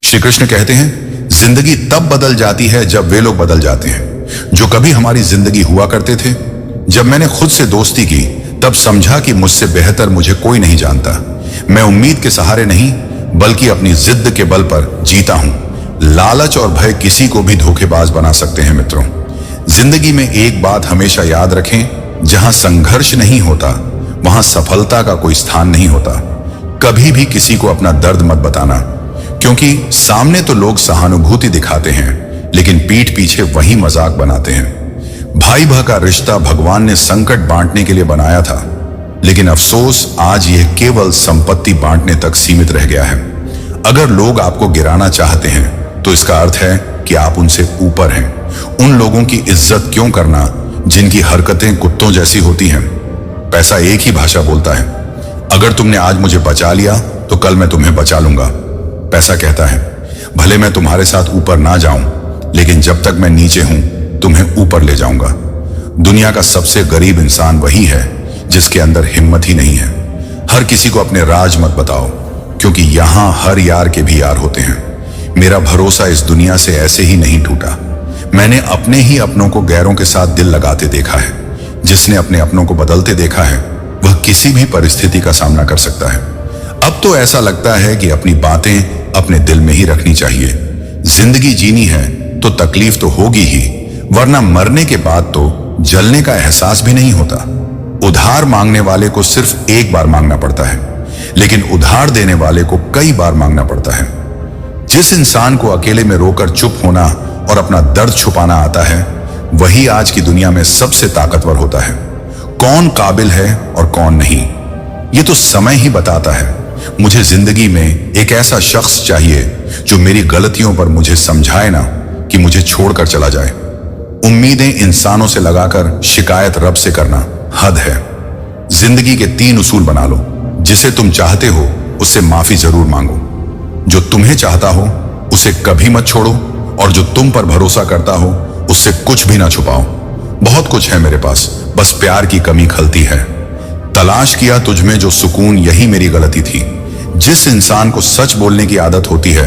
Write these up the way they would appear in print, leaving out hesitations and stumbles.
श्री कृष्ण कहते हैं, जिंदगी तब बदल जाती है जब वे लोग बदल जाते हैं जो कभी हमारी जिंदगी हुआ करते थे। जब मैंने खुद से दोस्ती की तब समझा कि मुझसे बेहतर मुझे कोई नहीं जानता। मैं उम्मीद के सहारे नहीं बल्कि अपनी जिद के बल पर जीता हूं। लालच और भय किसी को भी धोखेबाज बना सकते हैं। मित्रों, जिंदगी में एक बात हमेशा याद रखें, जहां संघर्ष नहीं होता वहां सफलता का कोई स्थान नहीं होता। कभी भी किसी को अपना दर्द मत बताना, क्योंकि सामने तो लोग सहानुभूति दिखाते हैं लेकिन पीठ पीछे वही मजाक बनाते हैं। भाई भाई का रिश्ता भगवान ने संकट बांटने के लिए बनाया था, लेकिन अफसोस आज यह केवल संपत्ति बांटने तक सीमित रह गया है। अगर लोग आपको गिराना चाहते हैं तो इसका अर्थ है कि आप उनसे ऊपर हैं। उन लोगों की इज्जत क्यों करना जिनकी हरकतें कुत्तों जैसी होती हैं। पैसा एक ही भाषा बोलता है। अगर तुमने आज मुझे बचा लिया तो कल मैं तुम्हें बचा लूंगा। पैसा कहता है, भले मैं तुम्हारे साथ ऊपर ना जाऊं, लेकिन जब तक मैं नीचे हूं तुम्हें ऊपर ले जाऊंगा। दुनिया का सबसे गरीब इंसान वही है जिसके अंदर हिम्मत ही नहीं है। हर किसी को अपने राज मत बताओ, क्योंकि यहां हर यार के भी यार होते हैं। मेरा भरोसा इस दुनिया से ऐसे ही नहीं टूटा। मैंने अपने ही अपनों को गैरों के साथ दिल लगाते देखा है। जिसने अपने अपनों को बदलते देखा है वह किसी भी परिस्थिति का सामना कर सकता है। अब तो ऐसा लगता है कि अपनी बातें अपने दिल में ही रखनी चाहिए। जिंदगी जीनी है तो तकलीफ तो होगी ही, वरना मरने के बाद तो जलने का एहसास भी नहीं होता। उधार मांगने वाले को सिर्फ एक बार मांगना पड़ता है, लेकिन उधार देने वाले को कई बार मांगना पड़ता है। जिस इंसान को अकेले में रोकर चुप होना और अपना दर्द छुपाना आता है, वही आज की दुनिया में सबसे ताकतवर होता है। कौन काबिल है और कौन नहीं, ये तो समय ही बताता है। मुझे जिंदगी में एक ऐसा शख्स चाहिए जो मेरी गलतियों पर मुझे समझाए ना कि मुझे छोड़कर चला जाए। उम्मीदें इंसानों से लगाकर शिकायत रब से करना हद है। जिंदगी के 3 उसूल बना लो। जिसे तुम चाहते हो उससे माफी जरूर मांगो, जो तुम्हें चाहता हो उसे कभी मत छोड़ो, और जो तुम पर भरोसा करता हो उससे कुछ भी ना छुपाओ। बहुत कुछ है मेरे पास, बस प्यार की कमी खलती है। तलाश किया तुझमें जो सुकून, यही मेरी गलती थी। जिस इंसान को सच बोलने की आदत होती है,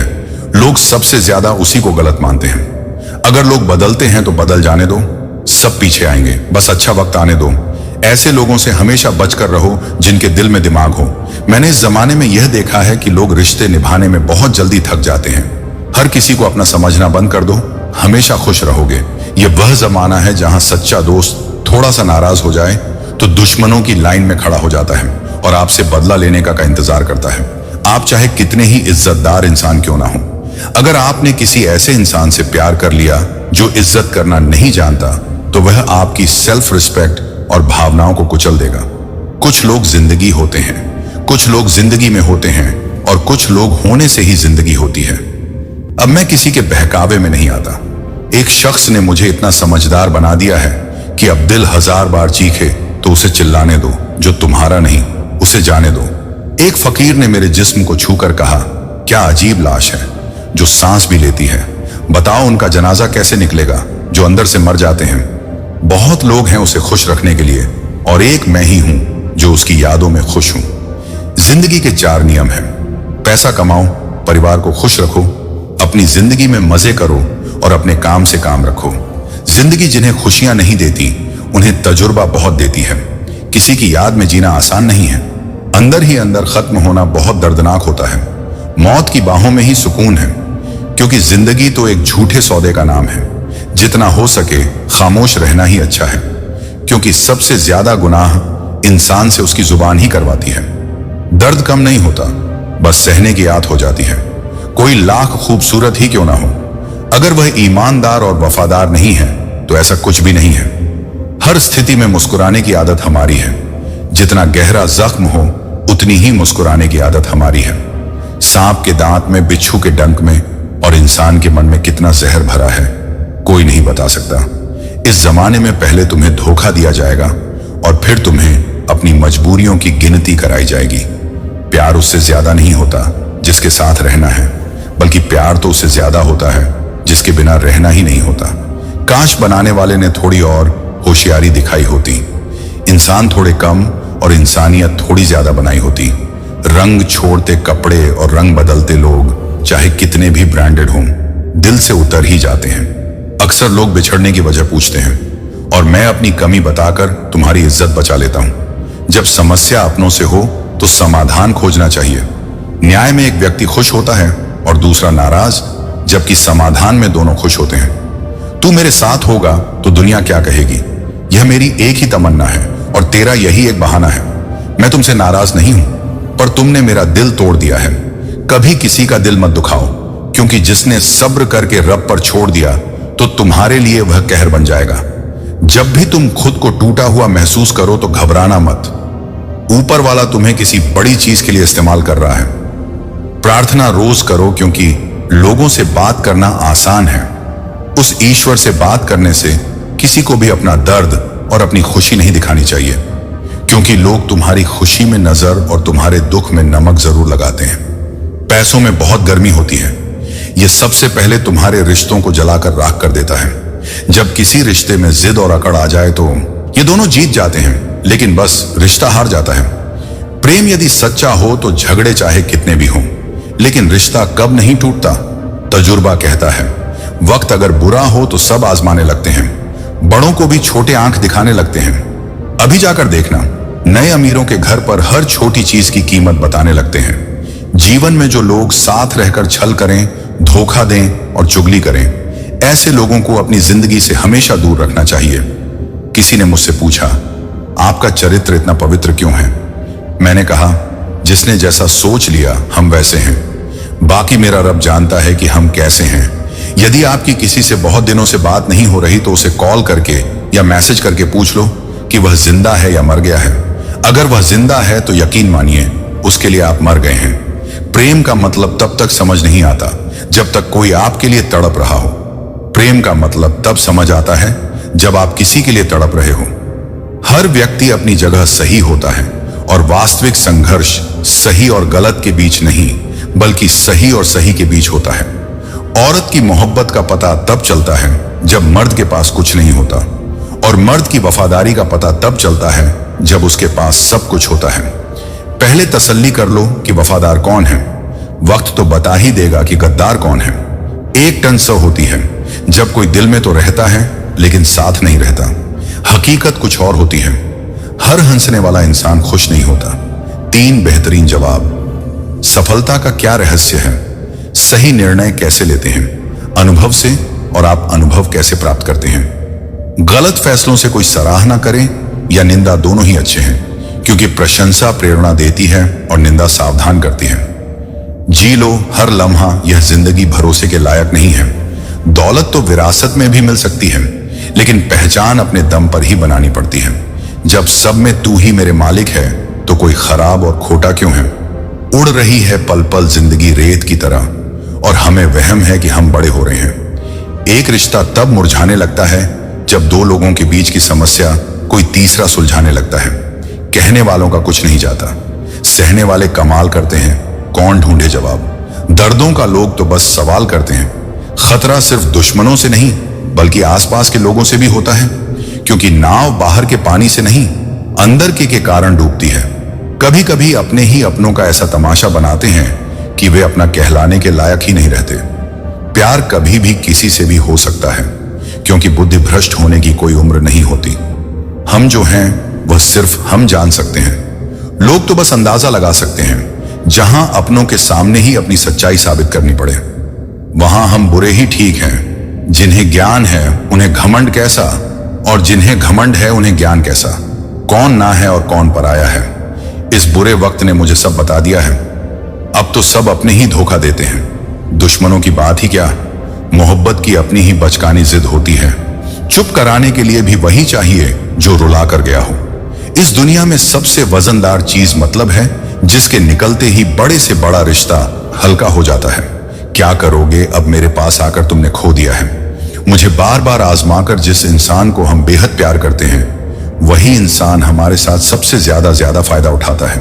लोग सबसे ज्यादा उसी को गलत मानते हैं। अगर लोग बदलते हैं तो बदल जाने दो, सब पीछे आएंगे, बस अच्छा वक्त आने दो। ऐसे लोगों से हमेशा बचकर रहो जिनके दिल में दिमाग हो। मैंने इस जमाने में यह देखा है कि लोग रिश्ते निभाने में बहुत जल्दी थक जाते हैं। हर किसी को अपना समझना बंद कर दो, हमेशा खुश रहोगे। यह वह जमाना है जहां सच्चा दोस्त थोड़ा सा नाराज हो जाए तो दुश्मनों की लाइन में खड़ा हो जाता है और आपसे बदला लेने का इंतजार करता है। आप चाहे कितने ही इज्जतदार इंसान क्यों ना हो, अगर आपने किसी ऐसे इंसान से प्यार कर लिया जो इज्जत करना नहीं जानता, तो वह आपकी सेल्फ रिस्पेक्ट और भावनाओं को कुचल देगा। कुछ लोग जिंदगी होते हैं, कुछ लोग जिंदगी में होते हैं, और कुछ लोग होने से ही जिंदगी होती है। अब मैं किसी के बहकावे में नहीं आता। एक शख्स ने मुझे इतना समझदार बना दिया है कि अब दिल 1000 बार चीखे तो उसे चिल्लाने दो, जो तुम्हारा नहीं उसे जाने दो। एक फकीर ने मेरे जिस्म को छूकर कहा, क्या अजीब लाश है जो सांस भी लेती है। बताओ उनका जनाजा कैसे निकलेगा जो अंदर से मर जाते हैं। बहुत लोग हैं उसे खुश रखने के लिए, और एक मैं ही हूं जो उसकी यादों में खुश हूं। जिंदगी के 4 नियम हैं। पैसा कमाओ, परिवार को खुश रखो, अपनी जिंदगी में मजे करो और अपने काम से काम रखो। जिंदगी जिन्हें खुशियां नहीं देती उन्हें तजुर्बा बहुत देती है। किसी की याद में जीना आसान नहीं है। अंदर ही अंदर खत्म होना बहुत दर्दनाक होता है। मौत की बाहों में ही सुकून है, क्योंकि जिंदगी तो एक झूठे सौदे का नाम है। जितना हो सके खामोश रहना ही अच्छा है, क्योंकि सबसे ज्यादा गुनाह इंसान से उसकी जुबान ही करवाती है। दर्द कम नहीं होता, बस सहने की आदत हो जाती है। कोई लाख खूबसूरत ही क्यों ना हो, अगर वह ईमानदार और वफादार नहीं है तो ऐसा कुछ भी नहीं है। हर स्थिति में मुस्कुराने की आदत हमारी है। जितना गहरा जख्म हो उतनी ही मुस्कुराने की आदत हमारी है। सांप के दांत में, बिच्छू के डंक में, और इंसान के मन में कितना जहर भरा है कोई नहीं बता सकता। इस जमाने में पहले तुम्हें धोखा दिया जाएगा और फिर तुम्हें अपनी मजबूरियों की गिनती कराई जाएगी। प्यार उससे ज्यादा नहीं होता जिसके साथ रहना है, बल्कि प्यार तो उससे ज्यादा होता है जिसके बिना रहना ही नहीं होता। काश बनाने वाले ने थोड़ी और होशियारी दिखाई होती, इंसान थोड़े कम और इंसानियत थोड़ी ज्यादा बनाई होती। रंग छोड़ते कपड़े और रंग बदलते लोग, चाहे कितने भी ब्रांडेड हों, दिल से उतर ही जाते हैं। अक्सर लोग बिछड़ने की वजह पूछते हैं और मैं अपनी कमी बताकर तुम्हारी इज्जत बचा लेता हूं। जब समस्या अपनों से हो तो समाधान खोजना चाहिए। न्याय में एक व्यक्ति खुश होता है और दूसरा नाराज, जबकि समाधान में दोनों खुश होते हैं। तू मेरे साथ होगा तो दुनिया क्या कहेगी, यह मेरी एक ही तमन्ना है और तेरा यही एक बहाना है। मैं तुमसे नाराज नहीं हूं, पर तुमने मेरा दिल तोड़ दिया है। कभी किसी का दिल मत दुखाओ, क्योंकि जिसने सब्र करके रब पर छोड़ दिया तो तुम्हारे लिए वह कहर बन जाएगा। जब भी तुम खुद को टूटा हुआ महसूस करो तो घबराना मत। ऊपर वाला तुम्हें किसी बड़ी चीज के लिए इस्तेमाल कर रहा है। प्रार्थना रोज करो, क्योंकि लोगों से बात करना आसान है, उस ईश्वर से बात करने से किसी को भी अपना दर्द और अपनी खुशी नहीं दिखानी चाहिए, क्योंकि लोग तुम्हारी खुशी में नजर और तुम्हारे दुख में नमक जरूर लगाते हैं। पैसों में बहुत गर्मी होती है, यह सबसे पहले तुम्हारे रिश्तों को जलाकर राख कर देता है। जब किसी रिश्ते में जिद और अकड़ आ जाए तो ये दोनों जीत जाते हैं, लेकिन बस रिश्ता हार जाता है। प्रेम यदि सच्चा हो तो झगड़े चाहे कितने भी हों, लेकिन रिश्ता कब नहीं टूटता, तजुर्बा कहता है। वक्त अगर बुरा हो तो सब आजमाने लगते हैं, बड़ों को भी छोटे आंख दिखाने लगते हैं। अभी जाकर देखना, नए अमीरों के घर पर हर छोटी चीज की कीमत बताने लगते हैं। जीवन में जो लोग साथ रहकर छल करें, धोखा दें और चुगली करें, ऐसे लोगों को अपनी जिंदगी से हमेशा दूर रखना चाहिए। किसी ने मुझसे पूछा, आपका चरित्र इतना पवित्र क्यों है? मैंने कहा, जिसने जैसा सोच लिया हम वैसे हैं। बाकी मेरा रब जानता है कि हम कैसे हैं। यदि आपकी किसी से बहुत दिनों से बात नहीं हो रही तो उसे कॉल करके या मैसेज करके पूछ लो कि वह जिंदा है या मर गया है। अगर वह जिंदा है तो यकीन मानिए उसके लिए आप मर गए हैं। प्रेम का मतलब तब तक समझ नहीं आता जब तक कोई आपके लिए तड़प रहा हो। प्रेम का मतलब तब समझ आता है जब आप किसी के लिए तड़प रहे हो। हर व्यक्ति अपनी जगह सही होता है और वास्तविक संघर्ष सही और गलत के बीच नहीं, बल्कि सही और सही के बीच होता है। औरत की मोहब्बत का पता तब चलता है जब मर्द के पास कुछ नहीं होता, और मर्द की वफादारी का पता तब चलता है जब उसके पास सब कुछ होता है। पहले तसल्ली कर लो कि वफादार कौन है, वक्त तो बता ही देगा कि गद्दार कौन है। एक टन सौ होती है, जब कोई दिल में तो रहता है लेकिन साथ नहीं रहता। हकीकत कुछ और होती है। हर हंसने वाला इंसान खुश नहीं होता। 3 बेहतरीन जवाब। सफलता का क्या रहस्य है? सही निर्णय कैसे लेते हैं? अनुभव से। और आप अनुभव कैसे प्राप्त करते हैं? गलत फैसलों से कोई सराहना करे या निंदा, दोनों ही अच्छे हैं, क्योंकि प्रशंसा प्रेरणा देती है और निंदा सावधान करती है। जी लो हर लम्हा, यह जिंदगी भरोसे के लायक नहीं है। दौलत तो विरासत में भी मिल सकती है, लेकिन पहचान अपने दम पर ही बनानी पड़ती है। जब सब में तू ही मेरे मालिक है तो कोई खराब और खोटा क्यों है? उड़ रही है पल पल जिंदगी रेत की तरह, और हमें वहम है कि हम बड़े हो रहे हैं। एक रिश्ता तब मुरझाने लगता है जब 2 लोगों के बीच की समस्या कोई तीसरा सुलझाने लगता है। कहने वालों का कुछ नहीं जाता, सहने वाले कमाल करते हैं, कौन ढूंढे जवाब। दर्दों का लोग तो बस सवाल करते हैं। खतरा सिर्फ दुश्मनों से नहीं, बल्कि आसपास के लोगों से भी होता है, क्योंकि नाव बाहर के पानी से नहीं, अंदर के कारण डूबती है। कभी कभी अपने ही अपनों का ऐसा तमाशा बनाते हैं कि वे अपना कहलाने के लायक ही नहीं रहते। प्यार कभी भी किसी से भी हो सकता है, क्योंकि बुद्धि भ्रष्ट होने की कोई उम्र नहीं होती। हम जो हैं वह सिर्फ हम जान सकते हैं। लोग तो बस अंदाजा लगा सकते हैं। जहां अपनों के सामने ही अपनी सच्चाई साबित करनी पड़े, वहां हम बुरे ही ठीक हैं। जिन्हें ज्ञान है उन्हें घमंड कैसा, और जिन्हें घमंड है उन्हें ज्ञान कैसा। कौन ना है और कौन पराया है, इस बुरे वक्त ने मुझे सब बता दिया है। अब तो सब अपने ही धोखा देते हैं। दुश्मनों की बात ही क्या, मोहब्बत की अपनी ही बचकानी जिद होती है। चुप कराने के लिए भी वही चाहिए जो रुला कर गया हो। इस दुनिया में सबसे वजनदार चीज मतलब है, जिसके निकलते ही बड़े से बड़ा रिश्ता हल्का हो जाता है। क्या करोगे अब मेरे पास आकर तुमने खो दिया है। मुझे बार बार आजमाकर जिस इंसान को हम बेहद प्यार करते हैं, वही इंसान हमारे साथ सबसे ज्यादा फायदा उठाता है,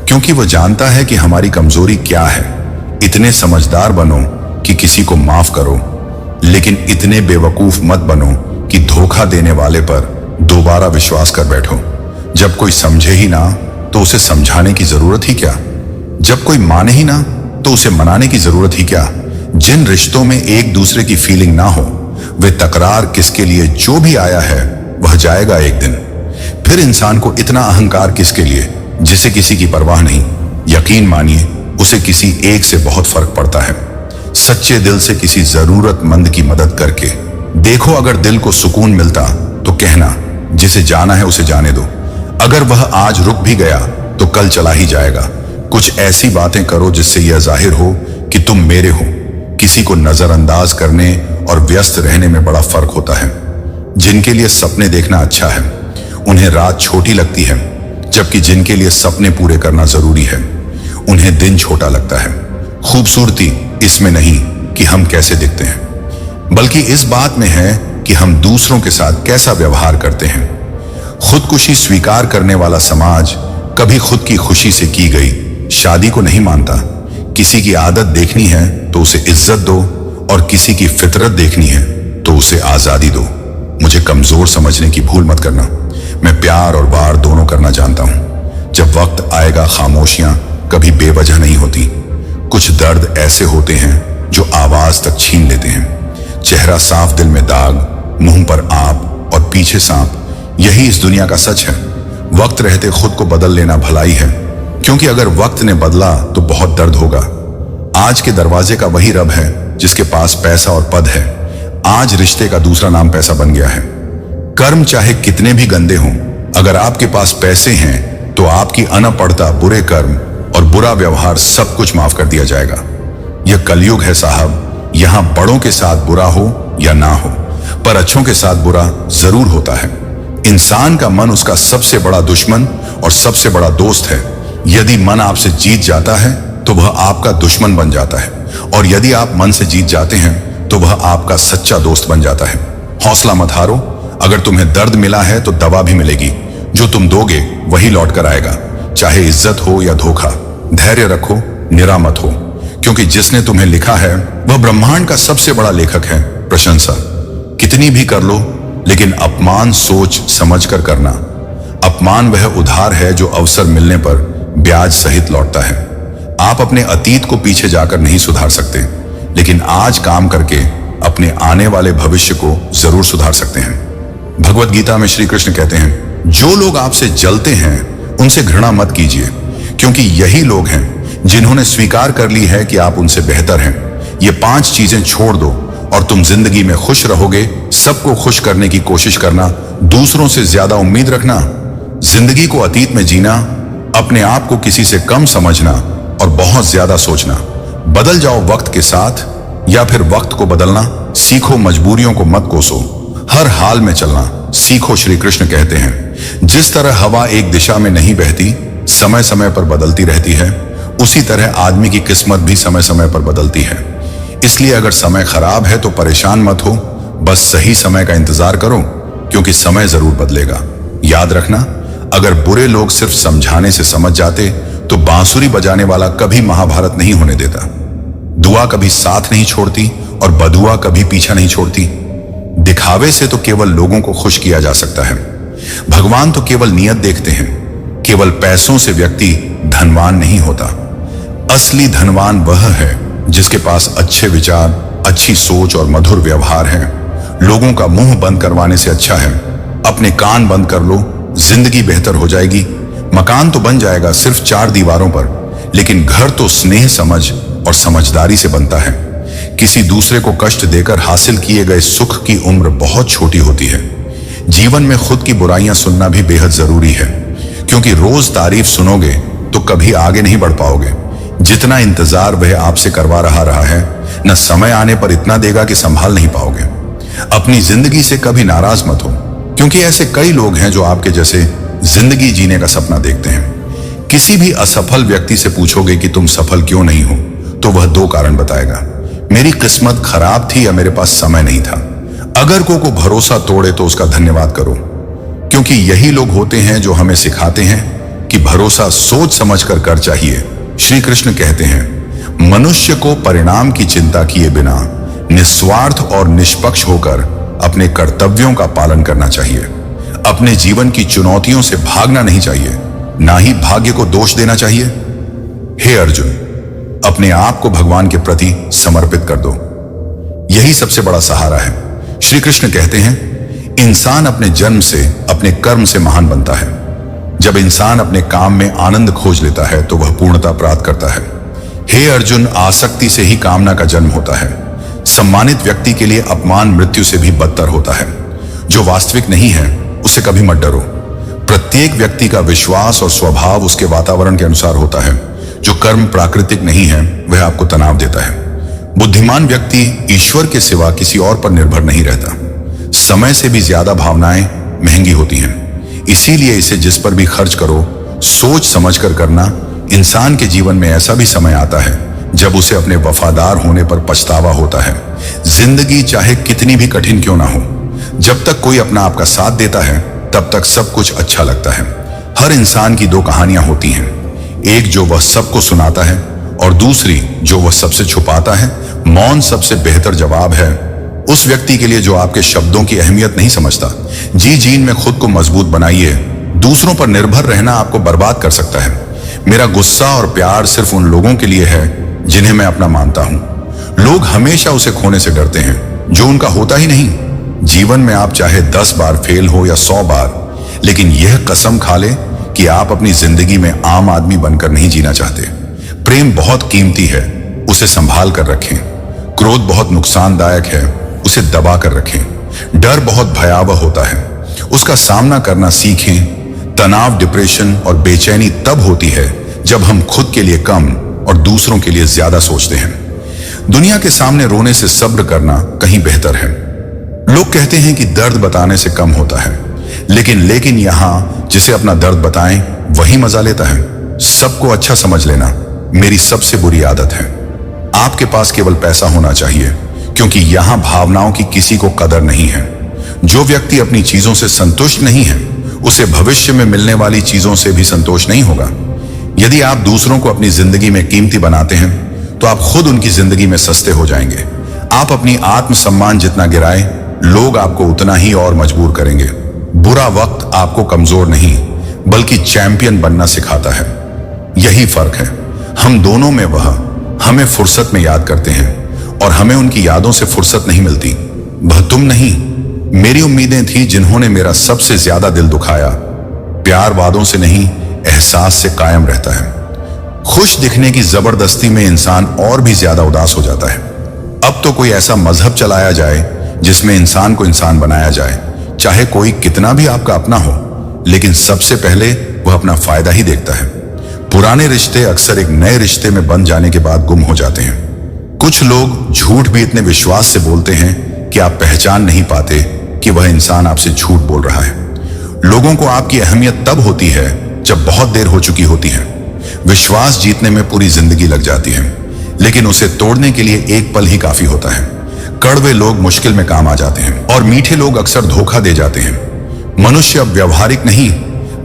क्योंकि वह जानता है कि हमारी कमजोरी क्या है। इतने समझदार बनो कि किसी को माफ करो, लेकिन इतने बेवकूफ मत बनो कि धोखा देने वाले पर दोबारा विश्वास कर बैठो। जब कोई समझे ही ना तो उसे समझाने की जरूरत ही क्या। जब कोई माने ही ना तो तो उसे मनाने की जरूरत ही क्या। जिन रिश्तों में एक दूसरे की फीलिंग ना हो, वे तकरार किसके लिए, जो भी आया है वह जाएगा एक दिन। फिर इंसान को इतना अहंकार किसके लिए, जिसे किसी की परवाह नहीं। यकीन मानिए, उसे किसी एक से बहुत फर्क पड़ता है। सच्चे दिल से किसी जरूरतमंद की मदद करके देखो, अगर दिल को सुकून मिलता तो कहना, जिसे जाना है उसे जाने दो। अगर वह आज रुक भी गया तो कल चला ही जाएगा। कुछ ऐसी बातें करो जिससे यह जाहिर हो कि तुम मेरे हो। किसी को नजरअंदाज करने और व्यस्त रहने में बड़ा फर्क होता है। जिनके लिए सपने देखना अच्छा है, उन्हें रात छोटी लगती है, जबकि जिनके लिए सपने पूरे करना जरूरी है, उन्हें दिन छोटा लगता है। खूबसूरती इसमें नहीं कि हम कैसे दिखते हैं, बल्कि इस बात में है कि हम दूसरों के साथ कैसा व्यवहार करते हैं। खुदकुशी स्वीकार करने वाला समाज कभी खुद की खुशी से की गई शादी को नहीं मानता। किसी की आदत देखनी है तो उसे इज्जत दो, और किसी की फितरत देखनी है तो उसे आजादी दो। मुझे कमजोर समझने की भूल मत करना। मैं प्यार और वार दोनों करना जानता हूं। जब वक्त आएगा, खामोशियां कभी बेवजह नहीं होती। कुछ दर्द ऐसे होते हैं जो आवाज तक छीन लेते हैं। चेहरा साफ, दिल में दाग, मुंह पर आप और पीछे सांप, यही इस दुनिया का सच है। वक्त रहते खुद को बदल लेना भलाई है, क्योंकि अगर वक्त ने बदला तो बहुत दर्द होगा। आज के दरवाजे का वही रब है जिसके पास पैसा और पद है। आज रिश्ते का दूसरा नाम पैसा बन गया है। कर्म चाहे कितने भी गंदे हों, अगर आपके पास पैसे हैं तो आपकी अनपढ़ता, बुरे कर्म और बुरा व्यवहार सब कुछ माफ कर दिया जाएगा। यह कलयुग है साहब। यहां बड़ों के साथ बुरा हो या ना हो, पर अच्छों के साथ बुरा जरूर होता है। इंसान का मन उसका सबसे बड़ा दुश्मन और सबसे बड़ा दोस्त है। यदि मन आपसे जीत जाता है तो वह आपका दुश्मन बन जाता है, और यदि आप मन से जीत जाते हैं तो वह आपका सच्चा दोस्त बन जाता है। हौसला मत हारो। अगर तुम्हें दर्द मिला है तो दवा भी मिलेगी। जो तुम दोगे वही लौट कर आएगा, चाहे इज्जत हो या धोखा। धैर्य रखो, निरा मत हो, क्योंकि जिसने तुम्हें लिखा है वह ब्रह्मांड का सबसे बड़ा लेखक है। प्रशंसा कितनी भी कर लो, लेकिन अपमान सोच समझ कर करना। अपमान वह उधार है जो अवसर मिलने पर ब्याज सहित लौटता है। आप अपने अतीत को पीछे जाकर नहीं सुधार सकते, लेकिन आज काम करके अपने आने वाले भविष्य को जरूर सुधार सकते हैं। भगवत गीता में श्री कृष्ण कहते हैं, जो लोग आपसे जलते हैं उनसे घृणा मत कीजिए, क्योंकि यही लोग हैं जिन्होंने स्वीकार कर ली है कि आप उनसे बेहतर हैं। ये 5 चीजें छोड़ दो और तुम जिंदगी में खुश रहोगे। सबको खुश करने की कोशिश करना, दूसरों से ज्यादा उम्मीद रखना, जिंदगी को अतीत में जीना, अपने आप को किसी से कम समझना और बहुत ज्यादा सोचना। बदल जाओ वक्त के साथ या फिर वक्त को बदलना सीखो। मजबूरियों को मत कोसो, हर हाल में चलना सीखो। श्री कृष्ण कहते हैं, जिस तरह हवा एक दिशा में नहीं बहती, समय समय पर बदलती रहती है, उसी तरह आदमी की किस्मत भी समय समय पर बदलती है। इसलिए अगर समय खराब है तो परेशान मत हो, बस सही समय का इंतजार करो, क्योंकि समय जरूर बदलेगा। याद रखना, अगर बुरे लोग सिर्फ समझाने से समझ जाते तो बांसुरी बजाने वाला कभी महाभारत नहीं होने देता। दुआ कभी साथ नहीं छोड़ती और बदुआ कभी पीछा नहीं छोड़ती। दिखावे से तो केवल लोगों को खुश किया जा सकता है। भगवान तो केवल नियत देखते हैं। केवल पैसों से व्यक्ति धनवान नहीं होता। असली धनवान वह है जिसके पास अच्छे विचार, अच्छी सोच और मधुर व्यवहार है। लोगों का मुंह बंद करवाने से अच्छा है अपने कान बंद कर लो, जिंदगी बेहतर हो जाएगी। मकान तो बन जाएगा सिर्फ 4 दीवारों पर, लेकिन घर तो स्नेह, समझ और समझदारी से बनता है। किसी दूसरे को कष्ट देकर हासिल किए गए सुख की उम्र बहुत छोटी होती है। जीवन में खुद की बुराइयां सुनना भी बेहद जरूरी है, क्योंकि रोज तारीफ सुनोगे तो कभी आगे नहीं बढ़ पाओगे। जितना इंतजार वह आपसे करवा रहा है, न समय आने पर इतना देगा कि संभाल नहीं पाओगे। अपनी जिंदगी से कभी नाराज मत हो, क्योंकि ऐसे कई लोग हैं जो आपके जैसे जिंदगी जीने का सपना देखते हैं। किसी भी असफल व्यक्ति से पूछोगे कि तुम सफल क्यों नहीं हो, तो वह 2 कारण बताएगा, मेरी किस्मत खराब थी या मेरे पास समय नहीं था। अगर को भरोसा तोड़े तो उसका धन्यवाद करो, क्योंकि यही लोग होते हैं जो हमें सिखाते हैं कि भरोसा सोच समझ कर चाहिए। श्री कृष्ण कहते हैं, मनुष्य को परिणाम की चिंता किए बिना निस्वार्थ और निष्पक्ष होकर अपने कर्तव्यों का पालन करना चाहिए। अपने जीवन की चुनौतियों से भागना नहीं चाहिए, ना ही भाग्य को दोष देना चाहिए। हे अर्जुन, अपने आप को भगवान के प्रति समर्पित कर दो। यही सबसे बड़ा सहारा है। श्री कृष्ण कहते हैं, इंसान अपने जन्म से, अपने कर्म से महान बनता है। जब इंसान अपने काम में आनंद खोज लेता है तो वह पूर्णता प्राप्त करता है। हे अर्जुन, आसक्ति से ही कामना का जन्म होता है। सम्मानित व्यक्ति के लिए अपमान मृत्यु से भी बदतर होता है। जो वास्तविक नहीं है उसे कभी मत डरो। प्रत्येक व्यक्ति का विश्वास और स्वभाव उसके वातावरण के अनुसार होता है। जो कर्म प्राकृतिक नहीं है वह आपको तनाव देता है। बुद्धिमान व्यक्ति ईश्वर के सिवा किसी और पर निर्भर नहीं रहता। समय से भी ज्यादा भावनाएं महंगी होती हैं, इसीलिए इसे जिस पर भी खर्च करो सोच समझकर करना। इंसान के जीवन में ऐसा भी समय आता है जब उसे अपने वफादार होने पर पछतावा होता है। जिंदगी चाहे कितनी भी कठिन क्यों ना हो, जब तक कोई अपना आपका साथ देता है तब तक सब कुछ अच्छा लगता है। हर इंसान की दो कहानियां होती हैं, एक जो वह सबको सुनाता है और दूसरी जो वह सबसे छुपाता है। मौन सबसे बेहतर जवाब है उस व्यक्ति के लिए जो आपके शब्दों की अहमियत नहीं समझता। जी जीन में खुद को मजबूत बनाइए। दूसरों पर निर्भर रहना आपको बर्बाद कर सकता है। मेरा गुस्सा और प्यार सिर्फ उन लोगों के लिए है जिन्हें मैं अपना मानता हूं। लोग हमेशा उसे खोने से डरते हैं जो उनका होता ही नहीं। जीवन में आप चाहे 10 बार फेल हो या 100 बार, लेकिन यह कसम खा ले कि आप अपनी जिंदगी में आम आदमी बनकर नहीं जीना चाहते। प्रेम बहुत कीमती है, उसे संभाल कर रखें। क्रोध बहुत नुकसानदायक है, उसे दबा कर रखें। डर बहुत भयावह होता है, उसका सामना करना सीखें। तनाव, डिप्रेशन और बेचैनी तब होती है जब हम खुद के लिए कम और दूसरों के लिए ज्यादा सोचते हैं। दुनिया के सामने रोने से सब्र करना कहीं बेहतर है। लोग कहते हैं कि दर्द बताने से कम होता है, लेकिन यहां जिसे अपना दर्द बताएं वही मजा लेता है। सबको अच्छा समझ लेना मेरी सबसे बुरी आदत है। आपके पास केवल पैसा होना चाहिए, क्योंकि यहां भावनाओं की किसी को कदर नहीं है। जो व्यक्ति अपनी चीजों से संतुष्ट नहीं है उसे भविष्य में मिलने वाली चीजों से भी संतोष नहीं होगा। यदि आप दूसरों को अपनी जिंदगी में कीमती बनाते हैं तो आप खुद उनकी जिंदगी में सस्ते हो जाएंगे। आप अपनी आत्मसम्मान जितना गिराएं, लोग आपको उतना ही और मजबूर करेंगे। बुरा वक्त आपको कमजोर नहीं बल्कि चैंपियन बनना सिखाता है। यही फर्क है। हम दोनों में वह हमें फुर्सत में याद करते हैं और हमें उनकी यादों से फुर्सत नहीं मिलती। वह तुम नहीं, मेरी उम्मीदें थी जिन्होंने मेरा सबसे ज्यादा दिल दुखाया। प्यार वादों से नहीं, एहसास से कायम रहता है। खुश दिखने की जबरदस्ती में इंसान और भी ज्यादा उदास हो जाता है। अब तो कोई ऐसा मजहब चलाया जाए जिसमें इंसान को इंसान बनाया जाए, चाहे कोई कितना भी आपका अपना हो, लेकिन सबसे पहले वह अपना फायदा ही देखता है। पुराने रिश्ते अक्सर एक नए रिश्ते में बन जाने के बाद गुम हो जाते हैं। कुछ लोग झूठ भी इतने विश्वास से बोलते हैं कि आप पहचान नहीं पाते कि वह इंसान आपसे झूठ बोल रहा है। लोगों को आपकी अहमियत तब होती है जब बहुत देर हो चुकी होती है। विश्वास जीतने में पूरी जिंदगी लग जाती है, लेकिन उसे तोड़ने के लिए एक पल ही काफी होता है। कड़वे लोग मुश्किल में काम आ जाते हैं और मीठे लोग अक्सर धोखा दे जाते हैं। मनुष्य अब व्यवहारिक नहीं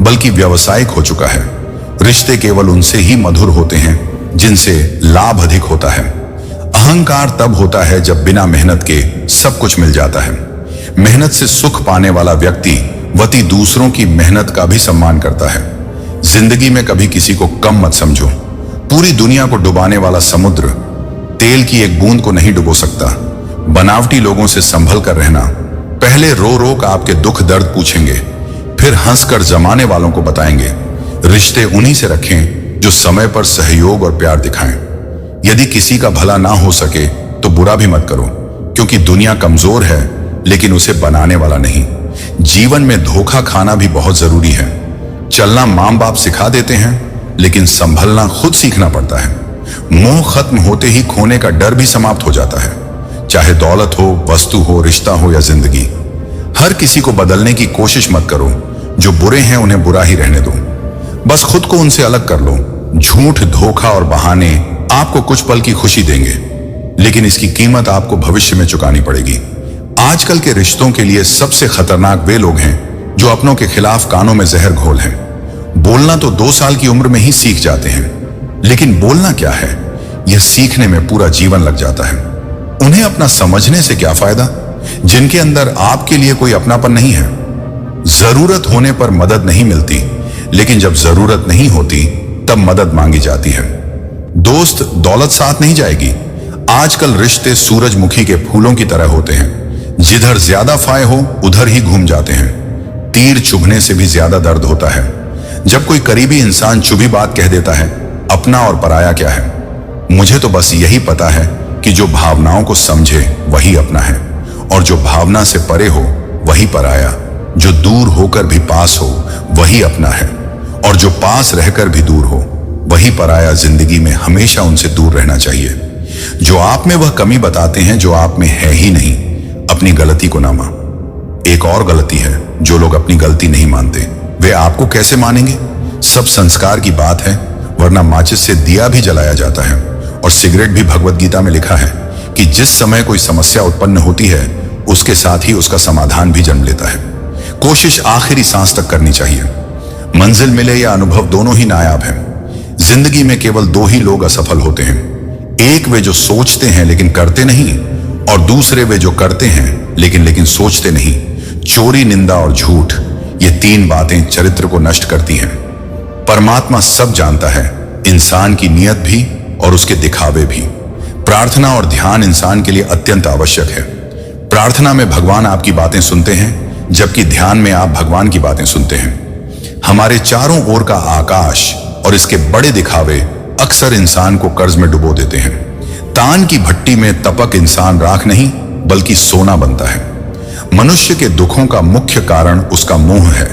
बल्कि व्यावसायिक हो चुका है। रिश्ते केवल उनसे ही मधुर होते हैं जिनसे लाभ अधिक होता है। अहंकार तब होता है जब बिना मेहनत के सब कुछ मिल जाता है। मेहनत से सुख पाने वाला व्यक्ति वती दूसरों की मेहनत का भी सम्मान करता है। जिंदगी में कभी किसी को कम मत समझो। पूरी दुनिया को डुबाने वाला समुद्र तेल की एक बूंद को नहीं डुबो सकता। बनावटी लोगों से संभल कर रहना। पहले रो रो कर आपके दुख दर्द पूछेंगे, फिर हंसकर जमाने वालों को बताएंगे। रिश्ते उन्हीं से रखें जो समय पर सहयोग और प्यार दिखाएं। यदि किसी का भला ना हो सके तो बुरा भी मत करो, क्योंकि दुनिया कमजोर है लेकिन उसे बनाने वाला नहीं। जीवन में धोखा खाना भी बहुत जरूरी है। चलना मां बाप सिखा देते हैं, लेकिन संभलना खुद सीखना पड़ता है। मोह खत्म होते ही खोने का डर भी समाप्त हो जाता है, चाहे दौलत हो, वस्तु हो, रिश्ता हो या जिंदगी। हर किसी को बदलने की कोशिश मत करो। जो बुरे हैं उन्हें बुरा ही रहने दो। बस खुद को उनसे अलग कर लो। झूठ, धोखा और बहाने आपको कुछ पल की खुशी देंगे, लेकिन इसकी कीमत आपको भविष्य में चुकानी पड़ेगी। आजकल के रिश्तों के लिए सबसे खतरनाक वे लोग हैं जो अपनों के खिलाफ कानों में जहर घोल हैं। बोलना तो 2 साल की उम्र में ही सीख जाते हैं, लेकिन बोलना क्या है यह सीखने में पूरा जीवन लग जाता है। उन्हें अपना समझने से क्या फायदा जिनके अंदर आपके लिए कोई अपनापन नहीं है। जरूरत होने पर मदद नहीं मिलती, लेकिन जब जरूरत नहीं होती तब मदद मांगी जाती है। दोस्त दौलत साथ नहीं जाएगी। आजकल रिश्ते सूरजमुखी के फूलों की तरह होते हैं, जिधर ज्यादा फाय हो उधर ही घूम जाते हैं। तीर चुभने से भी ज्यादा दर्द होता है जब कोई करीबी इंसान चुभी बात कह देता है। अपना और पराया क्या है? मुझे तो बस यही पता है कि जो भावनाओं को समझे वही अपना है, और जो भावना से परे हो वही पराया। जो दूर होकर भी पास हो वही अपना है, और जो पास रहकर भी दूर हो वही पराया। जिंदगी में हमेशा उनसे दूर रहना चाहिए जो आप में वह कमी बताते हैं जो आप में है ही नहीं। अपनी गलती को ना मान। एक और गलती है, जो लोग अपनी गलती नहीं मानते वे आपको कैसे मानेंगे? सब संस्कार की बात है, वरना माचिस से दिया भी जलाया जाता है। और सिगरेट भी भगवत गीता में लिखा है कि जिस समय कोई समस्या उत्पन्न होती है उसके साथ ही उसका समाधान भी जन्म लेता है। कोशिश आखिरी सांस तक करनी चाहिए। मंजिल मिले या अनुभव दोनों ही नायाब है। जिंदगी में केवल दो ही लोग असफल होते हैं, एक वे जो सोचते हैं लेकिन करते नहीं, और दूसरे वे जो करते हैं लेकिन सोचते नहीं। चोरी, निंदा और झूठ, ये तीन बातें चरित्र को नष्ट करती हैं। परमात्मा सब जानता है, इंसान की नियत भी और उसके दिखावे भी। प्रार्थना और ध्यान इंसान के लिए अत्यंत आवश्यक है। प्रार्थना में भगवान आपकी बातें सुनते हैं, जबकि ध्यान में आप भगवान की बातें सुनते हैं। हमारे चारों ओर का आकाश और इसके बड़े दिखावे अक्सर इंसान को कर्ज में डुबो देते हैं। तान की भट्टी में तपक इंसान राख नहीं बल्कि सोना बनता है। मनुष्य के दुखों का मुख्य कारण उसका मोह है।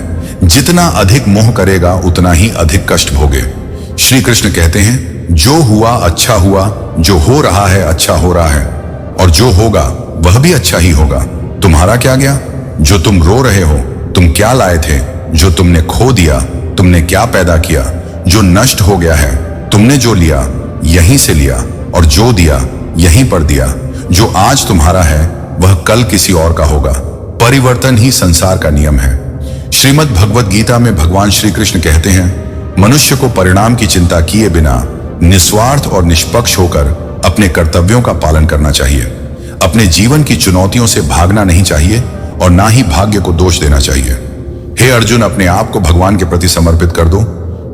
जितना अधिक मोह करेगा उतना ही अधिक कष्ट भोगे। श्री कृष्ण कहते हैं, जो हुआ अच्छा हुआ, जो हो रहा है अच्छा हो रहा है, और जो होगा वह भी अच्छा ही होगा। तुम्हारा क्या गया? जो तुम रो रहे हो, तुम क्या लाए थे? जो तुमने खो दिया, तुमने क्या पैदा किया? जो नष्ट हो गया है, तुमने जो लिया यहीं से लिया, और जो दिया यहीं पर दिया। जो आज तुम्हारा है वह कल किसी और का होगा। परिवर्तन ही संसार का नियम है। श्रीमद् भगवत गीता में भगवान श्री कृष्ण कहते हैं, मनुष्य को परिणाम की चिंता किए बिना निस्वार्थ और निष्पक्ष होकर अपने कर्तव्यों का पालन करना चाहिए। अपने जीवन की चुनौतियों से भागना नहीं चाहिए और ना ही भाग्य को दोष देना चाहिए। हे अर्जुन, अपने आप को भगवान के प्रति समर्पित कर दो,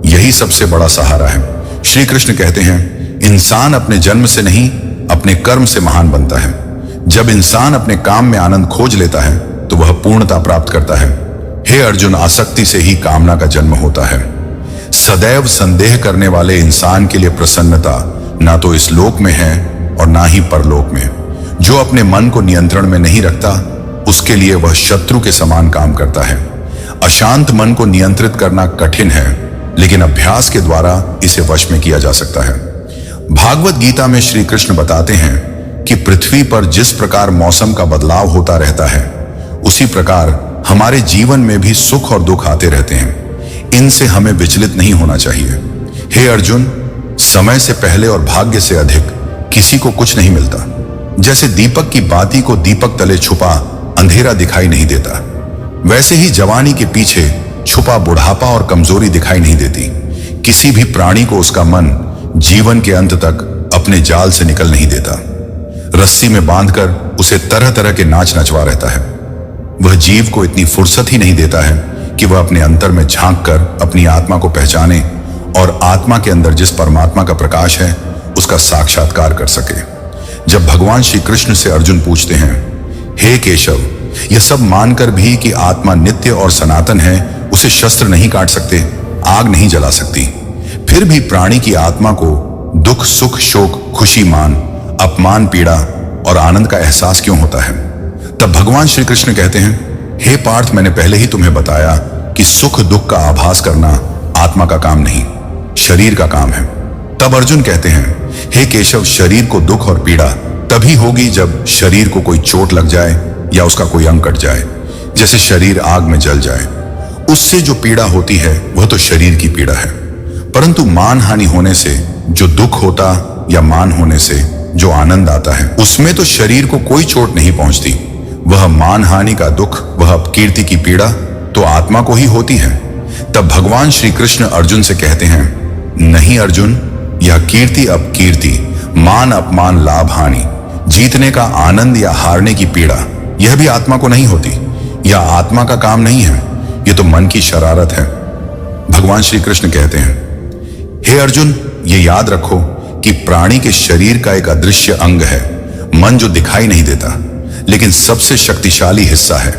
यही सबसे बड़ा सहारा है। श्री कृष्ण कहते हैं, इंसान अपने जन्म से नहीं अपने कर्म से महान बनता है। जब इंसान अपने काम में आनंद खोज लेता है तो वह पूर्णता प्राप्त करता है। हे अर्जुन, आसक्ति से ही कामना का जन्म होता है। सदैव संदेह करने वाले इंसान के लिए प्रसन्नता ना तो इस लोक में है और ना ही परलोक में। जो अपने मन को नियंत्रण में नहीं रखता उसके लिए वह शत्रु के समान काम करता है। अशांत मन को नियंत्रित करना कठिन है, लेकिन अभ्यास के द्वारा इसे वश में किया जा सकता है। भागवत गीता में श्री कृष्ण बताते हैं कि पृथ्वी पर जिस प्रकार मौसम का बदलाव होता रहता है, उसी प्रकार हमारे जीवन में भी सुख और दुख आते रहते हैं। इनसे हमें विचलित नहीं होना चाहिए। हे अर्जुन, समय से पहले और भाग्य से अधिक किसी को कुछ नहीं मिलता। जैसे दीपक की बाती को दीपक तले छुपा अंधेरा दिखाई नहीं देता, वैसे ही जवानी के पीछे छुपा बुढ़ापा और कमजोरी दिखाई नहीं देती। किसी भी प्राणी को उसका मन जीवन के अंत तक अपने जाल से निकल नहीं देता। रस्सी में बांधकर उसे तरह तरह के नाच नचवा रहता है। वह जीव को इतनी फुर्सत ही नहीं देता है कि वह अपने अंतर में झांक कर अपनी आत्मा को पहचाने और आत्मा के अंदर जिस परमात्मा का प्रकाश है उसका साक्षात्कार कर सके। जब भगवान श्री कृष्ण से अर्जुन पूछते हैं, हे केशव, यह सब मानकर भी कि आत्मा नित्य और सनातन है, उसे शस्त्र नहीं काट सकते, आग नहीं जला सकती, फिर भी प्राणी की आत्मा को दुख, सुख, शोक, खुशी, मान, अपमान, पीड़ा और आनंद का एहसास क्यों होता है? तब भगवान श्री कृष्ण कहते हैं, हे पार्थ, मैंने पहले ही तुम्हें बताया कि सुख दुख का आभास करना आत्मा का काम नहीं, शरीर का काम है। तब अर्जुन कहते हैं, हे केशव, शरीर को दुख और पीड़ा तभी होगी जब शरीर को कोई चोट लग जाए या उसका कोई अंग कट जाए, जैसे शरीर आग में जल जाए। उससे जो पीड़ा होती है वह तो शरीर की पीड़ा है, परंतु मान हानि होने से जो दुख होता या मान होने से जो आनंद आता है, उसमें तो शरीर को कोई चोट नहीं पहुंचती। वह मान हानि का दुख, वह अपकीर्ति की पीड़ा तो आत्मा को ही होती है। तब भगवान श्री कृष्ण अर्जुन से कहते हैं, नहीं अर्जुन, यह कीर्ति अपकीर्ति, मान अपमान, लाभ हानि, जीतने का आनंद या हारने की पीड़ा, यह भी आत्मा को नहीं होती। यह आत्मा का काम नहीं है, यह तो मन की शरारत है। भगवान श्री कृष्ण कहते हैं, हे अर्जुन, ये याद रखो कि प्राणी के शरीर का एक अदृश्य अंग है, मन जो दिखाई नहीं देता, लेकिन सबसे शक्तिशाली हिस्सा है।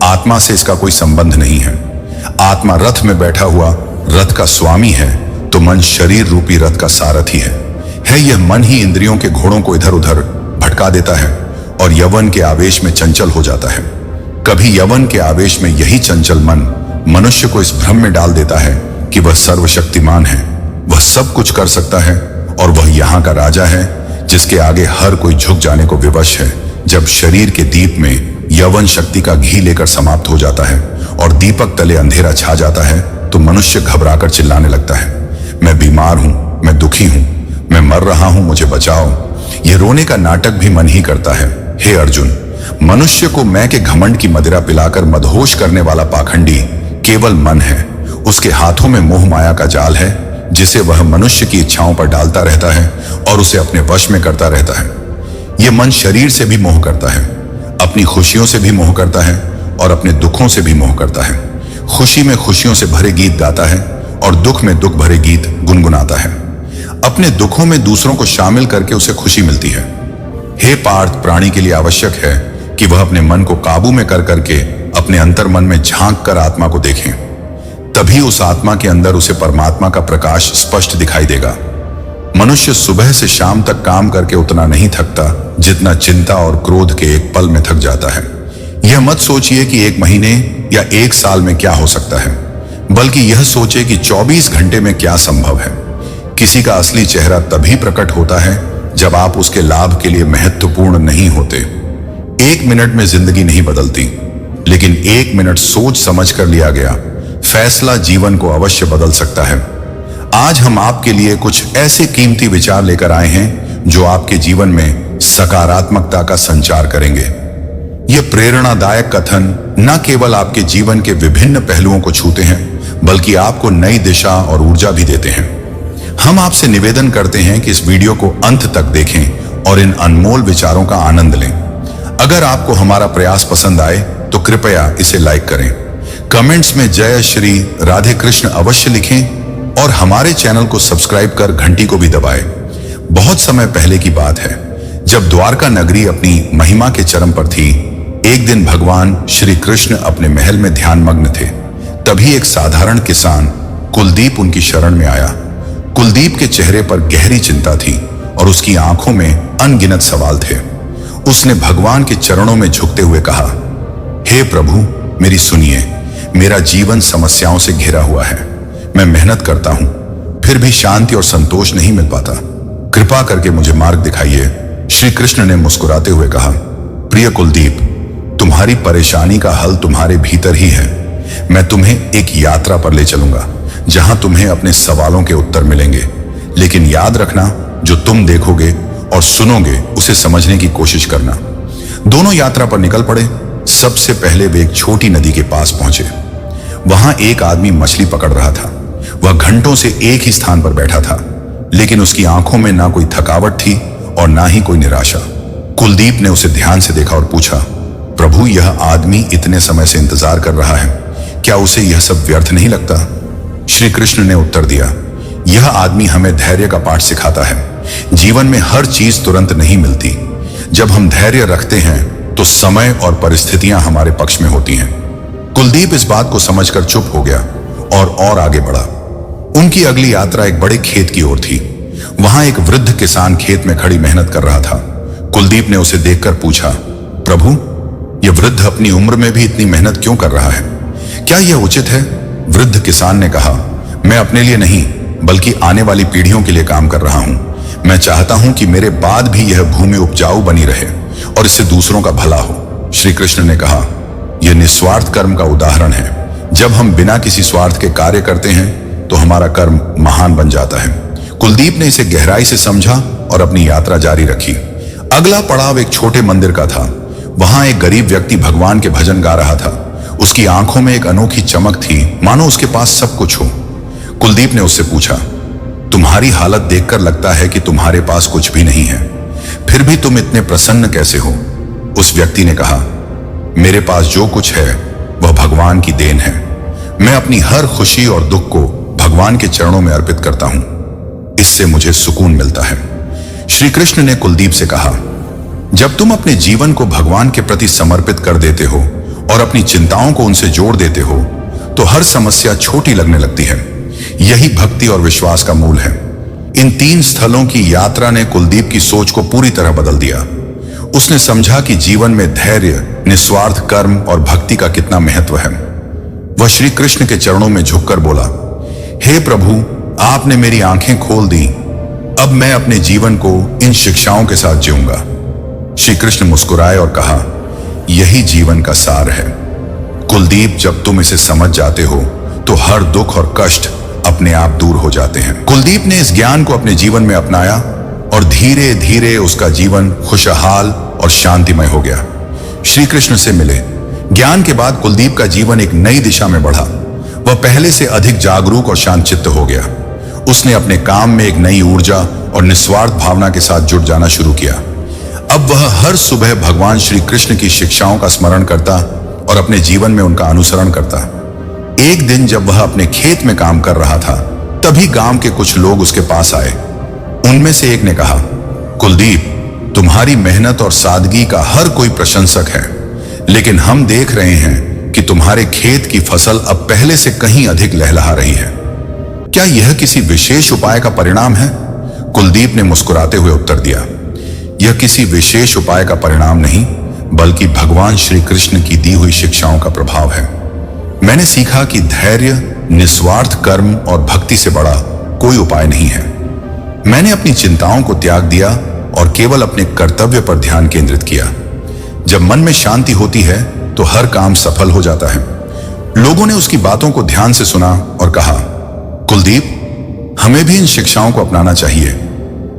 आत्मा से इसका कोई संबंध नहीं है। आत्मा रथ में बैठा हुआ रथ का स्वामी है, तो मन शरीर रूपी रथ का सारथी है। यह मन ही इंद्रियों के घोड़ों को इधर उधर भटका देता है और यवन के आवेश में चंचल हो जाता है। कभी यवन के आवेश में यही चंचल मन मनुष्य को इस भ्रम में डाल देता है कि वह सर्वशक्तिमान है, वह सब कुछ कर सकता है और वह यहाँ का राजा है जिसके आगे हर कोई झुक जाने को विवश है। जब शरीर के दीप में यवन शक्ति का घी लेकर समाप्त हो जाता है और दीपक तले अंधेरा छा जाता है, तो मनुष्य घबराकर चिल्लाने लगता है, मैं बीमार हूं, मैं दुखी हूं, मैं मर रहा हूं, मुझे बचाओ। यह रोने का नाटक भी मन ही करता है। हे अर्जुन, मनुष्य को मैं के घमंड की मदिरा पिलाकर मदहोश करने वाला पाखंडी केवल मन है। उसके हाथों में मोह माया का जाल है, जिसे वह मनुष्य की इच्छाओं पर डालता रहता है और उसे अपने वश में करता रहता है। यह मन शरीर से भी मोह करता है, अपनी खुशियों से भी मोह करता है और अपने दुखों से भी मोह करता है। खुशी में खुशियों से भरे गीत गाता है और दुख में दुख भरे गीत गुनगुनाता है। अपने दुखों में दूसरों को शामिल करके उसे खुशी मिलती है। हे पार्थ, प्राणी के लिए आवश्यक है कि वह अपने मन को काबू में कर करके अपने अंतर मन में झांक कर आत्मा को देखें। तभी उस आत्मा के अंदर उसे परमात्मा का प्रकाश स्पष्ट दिखाई देगा। मनुष्य सुबह से शाम तक काम करके उतना नहीं थकता जितना चिंता और क्रोध के एक पल में थक जाता है। यह मत सोचिए कि 1 महीने या 1 साल में क्या हो सकता है, बल्कि यह सोचे कि 24 घंटे में क्या संभव है। किसी का असली चेहरा तभी प्रकट होता है जब आप उसके लाभ के लिए महत्वपूर्ण नहीं होते। 1 मिनट में जिंदगी नहीं बदलती, लेकिन 1 मिनट सोच समझ कर लिया गया फैसला जीवन को अवश्य बदल सकता है। आज हम आपके लिए कुछ ऐसे कीमती विचार लेकर आए हैं जो आपके जीवन में सकारात्मकता का संचार करेंगे। यह प्रेरणादायक कथन न केवल आपके जीवन के विभिन्न पहलुओं को छूते हैं, बल्कि आपको नई दिशा और ऊर्जा भी देते हैं। हम आपसे निवेदन करते हैं कि इस वीडियो को अंत तक देखें और इन अनमोल विचारों का आनंद लें। अगर आपको हमारा प्रयास पसंद आए तो कृपया इसे लाइक करें, कमेंट्स में जय श्री राधे कृष्ण अवश्य लिखें और हमारे चैनल को सब्सक्राइब कर घंटी को भी दबाएं। बहुत समय पहले की बात है, जब द्वारका नगरी अपनी महिमा के चरम पर थी। एक दिन भगवान श्री कृष्ण अपने महल में ध्यान मग्न थे। तभी एक साधारण किसान कुलदीप उनकी शरण में आया। कुलदीप के चेहरे पर गहरी चिंता थी और उसकी आंखों में अनगिनत सवाल थे। उसने भगवान के चरणों में झुकते हुए कहा, हे प्रभु, मेरी सुनिए, मेरा जीवन समस्याओं से घिरा हुआ है। मैं मेहनत करता हूं, फिर भी शांति और संतोष नहीं मिल पाता। कृपा करके मुझे मार्ग दिखाइए। श्री कृष्ण ने मुस्कुराते हुए कहा, प्रिय कुलदीप, तुम्हारी परेशानी का हल तुम्हारे भीतर ही है। मैं तुम्हें एक यात्रा पर ले चलूंगा जहां तुम्हें अपने सवालों के उत्तर मिलेंगे। लेकिन याद रखना, जो तुम देखोगे और सुनोगे उसे समझने की कोशिश करना। दोनों यात्रा पर निकल पड़े। सबसे पहले वे एक छोटी नदी के पास पहुंचे। वहां एक आदमी मछली पकड़ रहा था। वह घंटों से एक ही स्थान पर बैठा था, लेकिन उसकी आंखों में ना कोई थकावट थी और ना ही कोई निराशा। कुलदीप ने उसे ध्यान से देखा और पूछा, प्रभु, यह आदमी इतने समय से इंतजार कर रहा है, क्या उसे यह सब व्यर्थ नहीं लगता? श्री कृष्ण ने उत्तर दिया, यह आदमी हमें धैर्य का पाठ सिखाता है। जीवन में हर चीज तुरंत नहीं मिलती। जब हम धैर्य रखते हैं तो समय और परिस्थितियां हमारे पक्ष में होती हैं। कुलदीप इस बात को समझकर चुप हो गया और आगे बढ़ा। उनकी अगली यात्रा एक बड़े खेत की ओर थी। वहां एक वृद्ध किसान खेत में खड़ी मेहनत कर रहा था। कुलदीप ने उसे देखकर पूछा, प्रभु, यह वृद्ध अपनी उम्र में भी इतनी मेहनत क्यों कर रहा है? क्या यह उचित है? वृद्ध किसान ने कहा, मैं अपने लिए नहीं बल्कि आने वाली पीढ़ियों के लिए काम कर रहा हूं। मैं चाहता हूं कि मेरे बाद भी यह भूमि उपजाऊ बनी रहे और इससे दूसरों का भला हो। श्री कृष्ण ने कहा, यह निस्वार्थ कर्म का उदाहरण है। जब हम बिना किसी स्वार्थ के कार्य करते हैं तो हमारा कर्म महान बन जाता है। कुलदीप ने इसे गहराई से समझा और अपनी यात्रा जारी रखी। अगला पड़ाव एक छोटे मंदिर का था। वहां एक गरीब व्यक्ति भगवान के भजन गा रहा था। उसकी आंखों में एक अनोखी चमक थी, मानो उसके पास सब कुछ हो। कुलदीप ने उससे पूछा, तुम्हारी हालत देखकर लगता है कि तुम्हारे पास कुछ भी नहीं है, फिर भी तुम इतने प्रसन्न कैसे हो? उस व्यक्ति ने कहा, मेरे पास जो कुछ है वह भगवान की देन है। मैं अपनी हर खुशी और दुख को भगवान के चरणों में अर्पित करता हूं। इससे मुझे सुकून मिलता है। श्री कृष्ण ने कुलदीप से कहा, जब तुम अपने जीवन को भगवान के प्रति समर्पित कर देते हो और अपनी चिंताओं को उनसे जोड़ देते हो तो हर समस्या छोटी लगने लगती है। यही भक्ति और विश्वास का मूल है। इन 3 स्थलों की यात्रा ने कुलदीप की सोच को पूरी तरह बदल दिया। उसने समझा कि जीवन में धैर्य, निस्वार्थ कर्म और भक्ति का कितना महत्व है। वह श्री कृष्ण के चरणों में झुककर बोला, हे प्रभु, आपने मेरी आंखें खोल दी। अब मैं अपने जीवन को इन शिक्षाओं के साथ जीऊंगा। श्री कृष्ण मुस्कुराए और कहा, यही जीवन का सार है कुलदीप। जब तुम इसे समझ जाते हो तो हर दुख और कष्ट अपने आप दूर हो जाते हैं। कुलदीप ने इस ज्ञान को अपने जीवन में अपनाया और धीरे धीरे उसका जीवन खुशहाल और शांतिमय हो गया। श्री कृष्ण से मिले ज्ञान के बाद कुलदीप का जीवन एक नई दिशा में बढ़ा। वह पहले से अधिक जागरूक और शांतचित्त हो गया। उसने अपने काम में एक नई ऊर्जा और निस्वार्थ भावना के साथ जुट जाना शुरू किया। अब वह हर सुबह भगवान श्री कृष्ण की शिक्षाओं का स्मरण करता और अपने जीवन में उनका अनुसरण करता। एक दिन जब वह अपने खेत में काम कर रहा था, तभी गांव के कुछ लोग उसके पास आए। उनमें से एक ने कहा, कुलदीप, तुम्हारी मेहनत और सादगी का हर कोई प्रशंसक है, लेकिन हम देख रहे हैं कि तुम्हारे खेत की फसल अब पहले से कहीं अधिक लहलहा रही है। क्या यह किसी विशेष उपाय का परिणाम है? कुलदीप ने मुस्कुराते हुए उत्तर दिया, यह किसी विशेष उपाय का परिणाम नहीं, बल्कि भगवान श्री कृष्ण की दी हुई शिक्षाओं का प्रभाव है। मैंने सीखा कि धैर्य, निस्वार्थ कर्म और भक्ति से बड़ा कोई उपाय नहीं है। मैंने अपनी चिंताओं को त्याग दिया और केवल अपने कर्तव्य पर ध्यान केंद्रित किया। जब मन में शांति होती है तो हर काम सफल हो जाता है। लोगों ने उसकी बातों को ध्यान से सुना और कहा, कुलदीप, हमें भी इन शिक्षाओं को अपनाना चाहिए।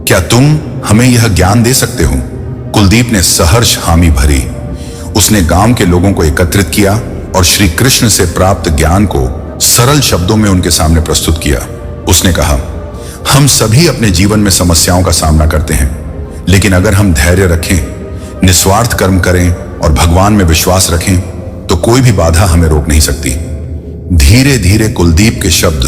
क्या तुम हमें यह ज्ञान दे सकते हो? कुलदीप ने सहर्ष हामी भरी। उसने गांव के लोगों को एकत्रित किया और श्री कृष्ण से प्राप्त ज्ञान को सरल शब्दों में उनके सामने प्रस्तुत किया। उसने कहा, हम सभी अपने जीवन में समस्याओं का सामना करते हैं, लेकिन अगर हम धैर्य रखें, निस्वार्थ कर्म करें और भगवान में विश्वास रखें तो कोई भी बाधा हमें रोक नहीं सकती। धीरे धीरे कुलदीप के शब्द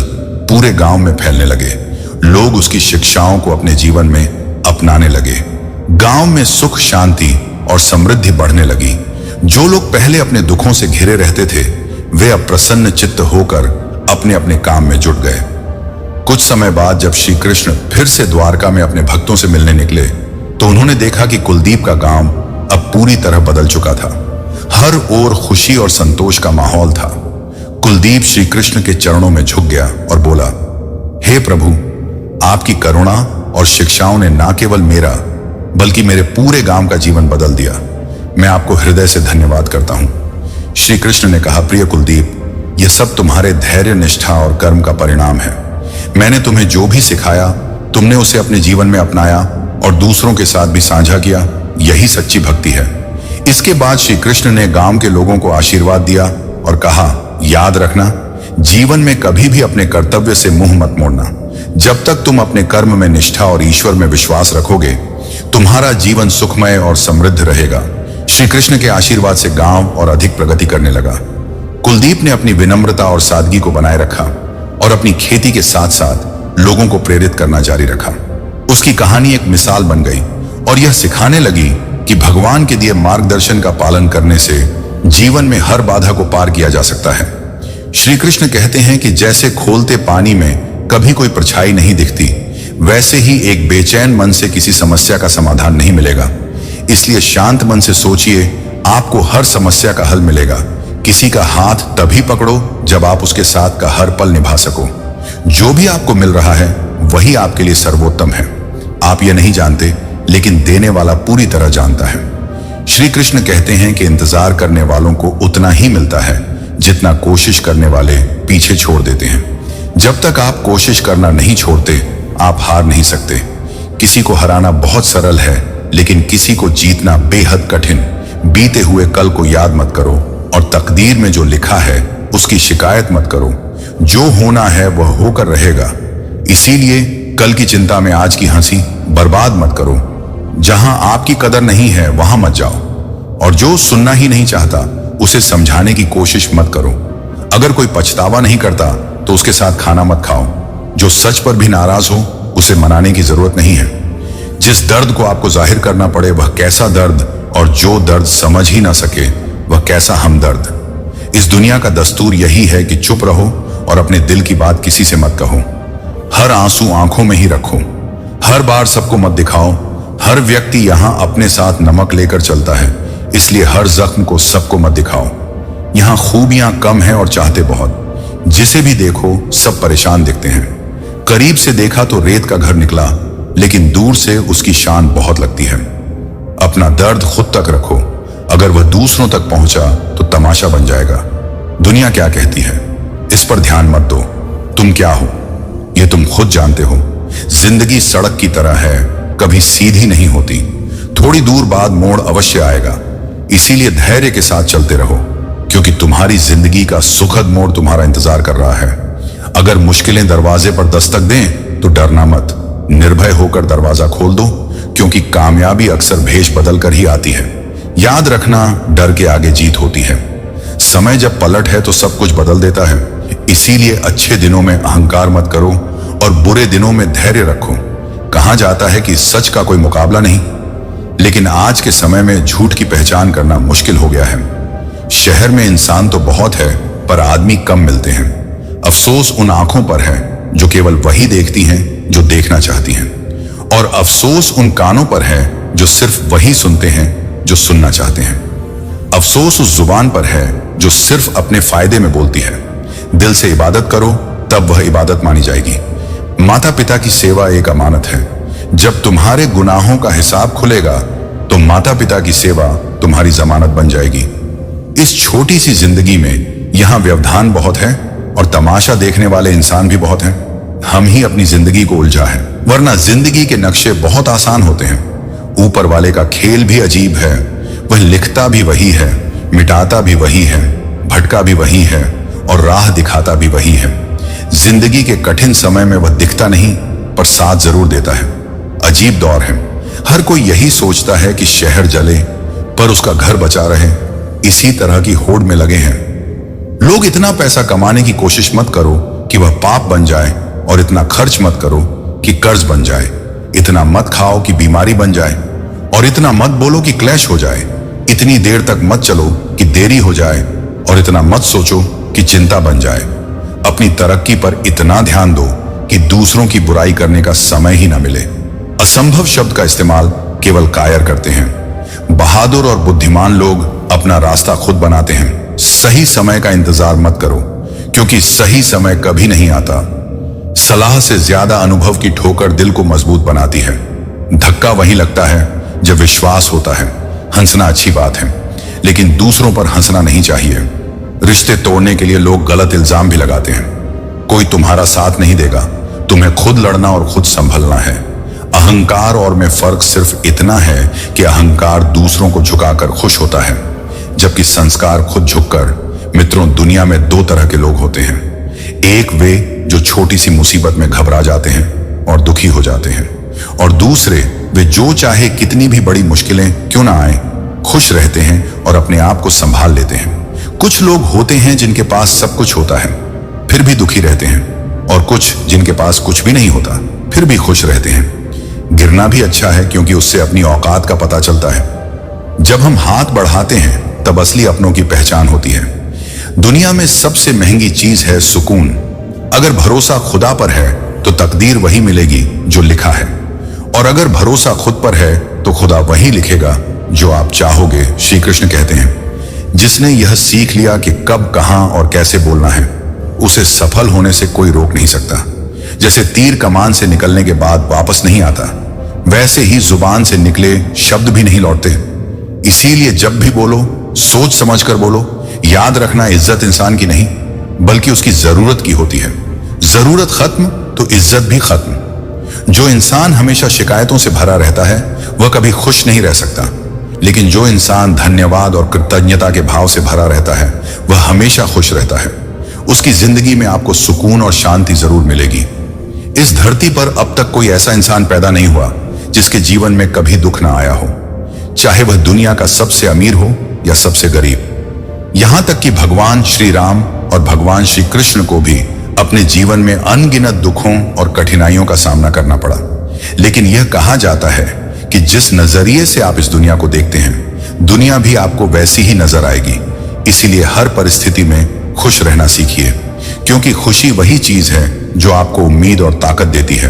पूरे गांव में फैलने लगे। लोग उसकी शिक्षाओं को अपने जीवन में अपनाने लगे। गांव में सुख, शांति और समृद्धि बढ़ने लगी। जो लोग पहले अपने दुखों से घिरे रहते थे, वे अब प्रसन्न चित्त होकर अपने अपने काम में जुट गए। कुछ समय बाद जब श्री कृष्ण फिर से द्वारका में अपने भक्तों से मिलने निकले तो उन्होंने देखा कि कुलदीप का गांव अब पूरी तरह बदल चुका था। हर ओर खुशी और संतोष का माहौल था। कुलदीप श्री कृष्ण के चरणों में झुक गया और बोला, हे प्रभु, आपकी करुणा और शिक्षाओं ने न केवल मेरा बल्कि मेरे पूरे गांव का जीवन बदल दिया। मैं आपको हृदय से धन्यवाद करता हूं। श्री कृष्ण ने कहा, प्रिय कुलदीप, यह सब तुम्हारे धैर्य, निष्ठा और कर्म का परिणाम है। मैंने तुम्हें जो भी सिखाया, तुमने उसे अपने जीवन में अपनाया और दूसरों के साथ भी साझा किया। यही सच्ची भक्ति है। इसके बाद श्री कृष्ण ने गांव के लोगों को आशीर्वाद दिया और कहा, याद रखना, जीवन में कभी भी अपने कर्तव्य से मुंह मत मोड़ना। जब तक तुम अपने कर्म में निष्ठा और ईश्वर में विश्वास रखोगे, तुम्हारा जीवन सुखमय और समृद्ध रहेगा। श्री कृष्ण के आशीर्वाद से गांव और अधिक प्रगति करने लगा। कुलदीप ने अपनी विनम्रता और सादगी को बनाए रखा और अपनी खेती के साथ साथ लोगों को प्रेरित करना जारी रखा। उसकी कहानी एक मिसाल बन गई और यह सिखाने लगी कि भगवान के दिए मार्गदर्शन का पालन करने से जीवन में हर बाधा को पार किया जा सकता है। श्री कृष्ण कहते हैं कि जैसे खोलते पानी में कभी कोई परछाई नहीं दिखती, वैसे ही एक बेचैन मन से किसी समस्या का समाधान नहीं मिलेगा। इसलिए शांत मन से सोचिए, आपको हर समस्या का हल मिलेगा। किसी का हाथ तभी पकड़ो जब आप उसके साथ का हर पल निभा सको। जो भी आपको मिल रहा है वही आपके लिए सर्वोत्तम है। आप यह नहीं जानते, लेकिन देने वाला पूरी तरह जानता है। श्री कृष्ण कहते हैं कि इंतजार करने वालों को उतना ही मिलता है जितना कोशिश करने वाले पीछे छोड़ देते हैं। जब तक आप कोशिश करना नहीं छोड़ते, आप हार नहीं सकते। किसी को हराना बहुत सरल है, लेकिन किसी को जीतना बेहद कठिन। बीते हुए कल को याद मत करो और तकदीर में जो लिखा है उसकी शिकायत मत करो। जो होना है वह होकर रहेगा। इसीलिए कल की चिंता में आज की हंसी बर्बाद मत करो। जहां आपकी कदर नहीं है वहां मत जाओ, और जो सुनना ही नहीं चाहता उसे समझाने की कोशिश मत करो। अगर कोई पछतावा नहीं करता तो उसके साथ खाना मत खाओ। जो सच पर भी नाराज हो उसे मनाने की जरूरत नहीं है। जिस दर्द को आपको जाहिर करना पड़े वह कैसा दर्द, और जो दर्द समझ ही ना सके वह कैसा हमदर्द। इस दुनिया का दस्तूर यही है कि चुप रहो और अपने दिल की बात किसी से मत कहो। हर आंसू आंखों में ही रखो, हर बार सबको मत दिखाओ। हर व्यक्ति यहां अपने साथ नमक लेकर चलता है, इसलिए हर जख्म को सबको मत दिखाओ। यहां खूबियां कम हैं और चाहते बहुत। जिसे भी देखो सब परेशान दिखते हैं। करीब से देखा तो रेत का घर निकला, लेकिन दूर से उसकी शान बहुत लगती है। अपना दर्द खुद तक रखो, अगर वह दूसरों तक पहुंचा तो तमाशा बन जाएगा। दुनिया क्या कहती है इस पर ध्यान मत दो। तुम क्या हो ये तुम खुद जानते हो। जिंदगी सड़क की तरह है, कभी सीधी नहीं होती। थोड़ी दूर बाद मोड़ अवश्य आएगा, इसीलिए धैर्य के साथ चलते रहो, क्योंकि तुम्हारी जिंदगी का सुखद मोड़ तुम्हारा इंतजार कर रहा है। अगर मुश्किलें दरवाजे पर दस्तक दें तो डरना मत, निर्भय होकर दरवाजा खोल दो, क्योंकि कामयाबी अक्सर भेष बदल कर ही आती है। याद रखना, डर के आगे जीत होती है। समय जब पलट है तो सब कुछ बदल देता है। इसीलिए अच्छे दिनों में अहंकार मत करो और बुरे दिनों में धैर्य रखो। कहा जाता है कि सच का कोई मुकाबला नहीं, लेकिन आज के समय में झूठ की पहचान करना मुश्किल हो गया है। शहर में इंसान तो बहुत है, पर आदमी कम मिलते हैं। अफसोस उन आंखों पर है जो केवल वही देखती हैं जो देखना चाहती हैं, और अफसोस उन कानों पर है जो सिर्फ वही सुनते हैं जो सुनना चाहते हैं। अफसोस उस जुबान पर है जो सिर्फ अपने फायदे में बोलती है। दिल से इबादत करो, तब वह इबादत मानी जाएगी। माता पिता की सेवा एक अमानत है। जब तुम्हारे गुनाहों का हिसाब खुलेगा तो माता पिता की सेवा तुम्हारी जमानत बन जाएगी। इस छोटी सी जिंदगी में यहाँ व्यवधान बहुत है और तमाशा देखने वाले इंसान भी बहुत हैं। हम ही अपनी जिंदगी को उलझा है, वरना जिंदगी के नक्शे बहुत आसान होते हैं। ऊपर वाले का खेल भी अजीब है। वह लिखता भी वही है, मिटाता भी वही है, भटका भी वही है और राह दिखाता भी वही है। जिंदगी के कठिन समय में वह दिखता नहीं, पर साथ जरूर देता है। अजीब दौर है। हर कोई यही सोचता है कि शहर जले पर उसका घर बचा रहे। इसी तरह की होड़ में लगे हैं लोग। इतना पैसा कमाने की कोशिश मत करो कि वह पाप बन जाए, और इतना खर्च मत करो कि कर्ज बन जाए। इतना मत खाओ कि बीमारी बन जाए, और इतना मत बोलो कि क्लैश हो जाए। इतनी देर तक मत चलो कि देरी हो जाए, और इतना मत सोचो कि चिंता बन जाए। अपनी तरक्की पर इतना ध्यान दो कि दूसरों की बुराई करने का समय ही ना मिले। असंभव शब्द का इस्तेमाल केवल कायर करते हैं। बहादुर और बुद्धिमान लोग अपना रास्ता खुद बनाते हैं। सही समय का इंतजार मत करो, क्योंकि सही समय कभी नहीं आता। सलाह से ज्यादा अनुभव की ठोकर दिल को मजबूत बनाती है। धक्का वहीं लगता है जब विश्वास होता है। हंसना अच्छी बात है, लेकिन दूसरों पर हंसना नहीं चाहिए। रिश्ते तोड़ने के लिए लोग गलत इल्जाम भी लगाते हैं। कोई तुम्हारा साथ नहीं देगा, तुम्हें खुद लड़ना और खुद संभलना है। अहंकार और में फर्क सिर्फ इतना है कि अहंकार दूसरों को झुकाकर खुश होता है, जबकि संस्कार खुद झुककर। मित्रों, दुनिया में दो तरह के लोग होते हैं। एक वे जो छोटी सी मुसीबत में घबरा जाते हैं और दुखी हो जाते हैं, और दूसरे वे जो चाहे कितनी भी बड़ी मुश्किलें क्यों ना आए, खुश रहते हैं और अपने आप को संभाल लेते हैं। कुछ लोग होते हैं जिनके पास सब कुछ होता है फिर भी दुखी रहते हैं, और कुछ जिनके पास कुछ भी नहीं होता फिर भी खुश रहते हैं। गिरना भी अच्छा है, क्योंकि उससे अपनी औकात का पता चलता है। जब हम हाथ बढ़ाते हैं तब असली अपनों की पहचान होती है। दुनिया में सबसे महंगी चीज है सुकून। अगर भरोसा खुदा पर है तो तकदीर वही मिलेगी जो लिखा है, और अगर भरोसा खुद पर है तो खुदा वही लिखेगा जो आप चाहोगे। श्री कृष्ण कहते हैं, जिसने यह सीख लिया कि कब, कहां और कैसे बोलना है, उसे सफल होने से कोई रोक नहीं सकता। जैसे तीर कमान से निकलने के बाद वापस नहीं आता, वैसे ही जुबान से निकले शब्द भी नहीं लौटते। इसीलिए जब भी बोलो सोच समझकर बोलो। याद रखना, इज्जत इंसान की नहीं बल्कि उसकी जरूरत की होती है। जरूरत खत्म तो इज्जत भी खत्म। जो इंसान हमेशा शिकायतों से भरा रहता है वह कभी खुश नहीं रह सकता, लेकिन जो इंसान धन्यवाद और कृतज्ञता के भाव से भरा रहता है वह हमेशा खुश रहता है। उसकी जिंदगी में आपको सुकून और शांति जरूर मिलेगी। इस धरती पर अब तक कोई ऐसा इंसान पैदा नहीं हुआ जिसके जीवन में कभी दुख ना आया हो, चाहे वह दुनिया का सबसे अमीर हो या सबसे गरीब। यहां तक कि भगवान श्री राम और भगवान श्री कृष्ण को भी अपने जीवन में अनगिनत दुखों और कठिनाइयों का सामना करना पड़ा, लेकिन यह कहा जाता है कि जिस नजरिए से आप इस दुनिया को देखते हैं, दुनिया भी आपको वैसी ही नजर आएगी। इसीलिए हर परिस्थिति में खुश रहना सीखिए, क्योंकि खुशी वही चीज है जो आपको उम्मीद और ताकत देती है।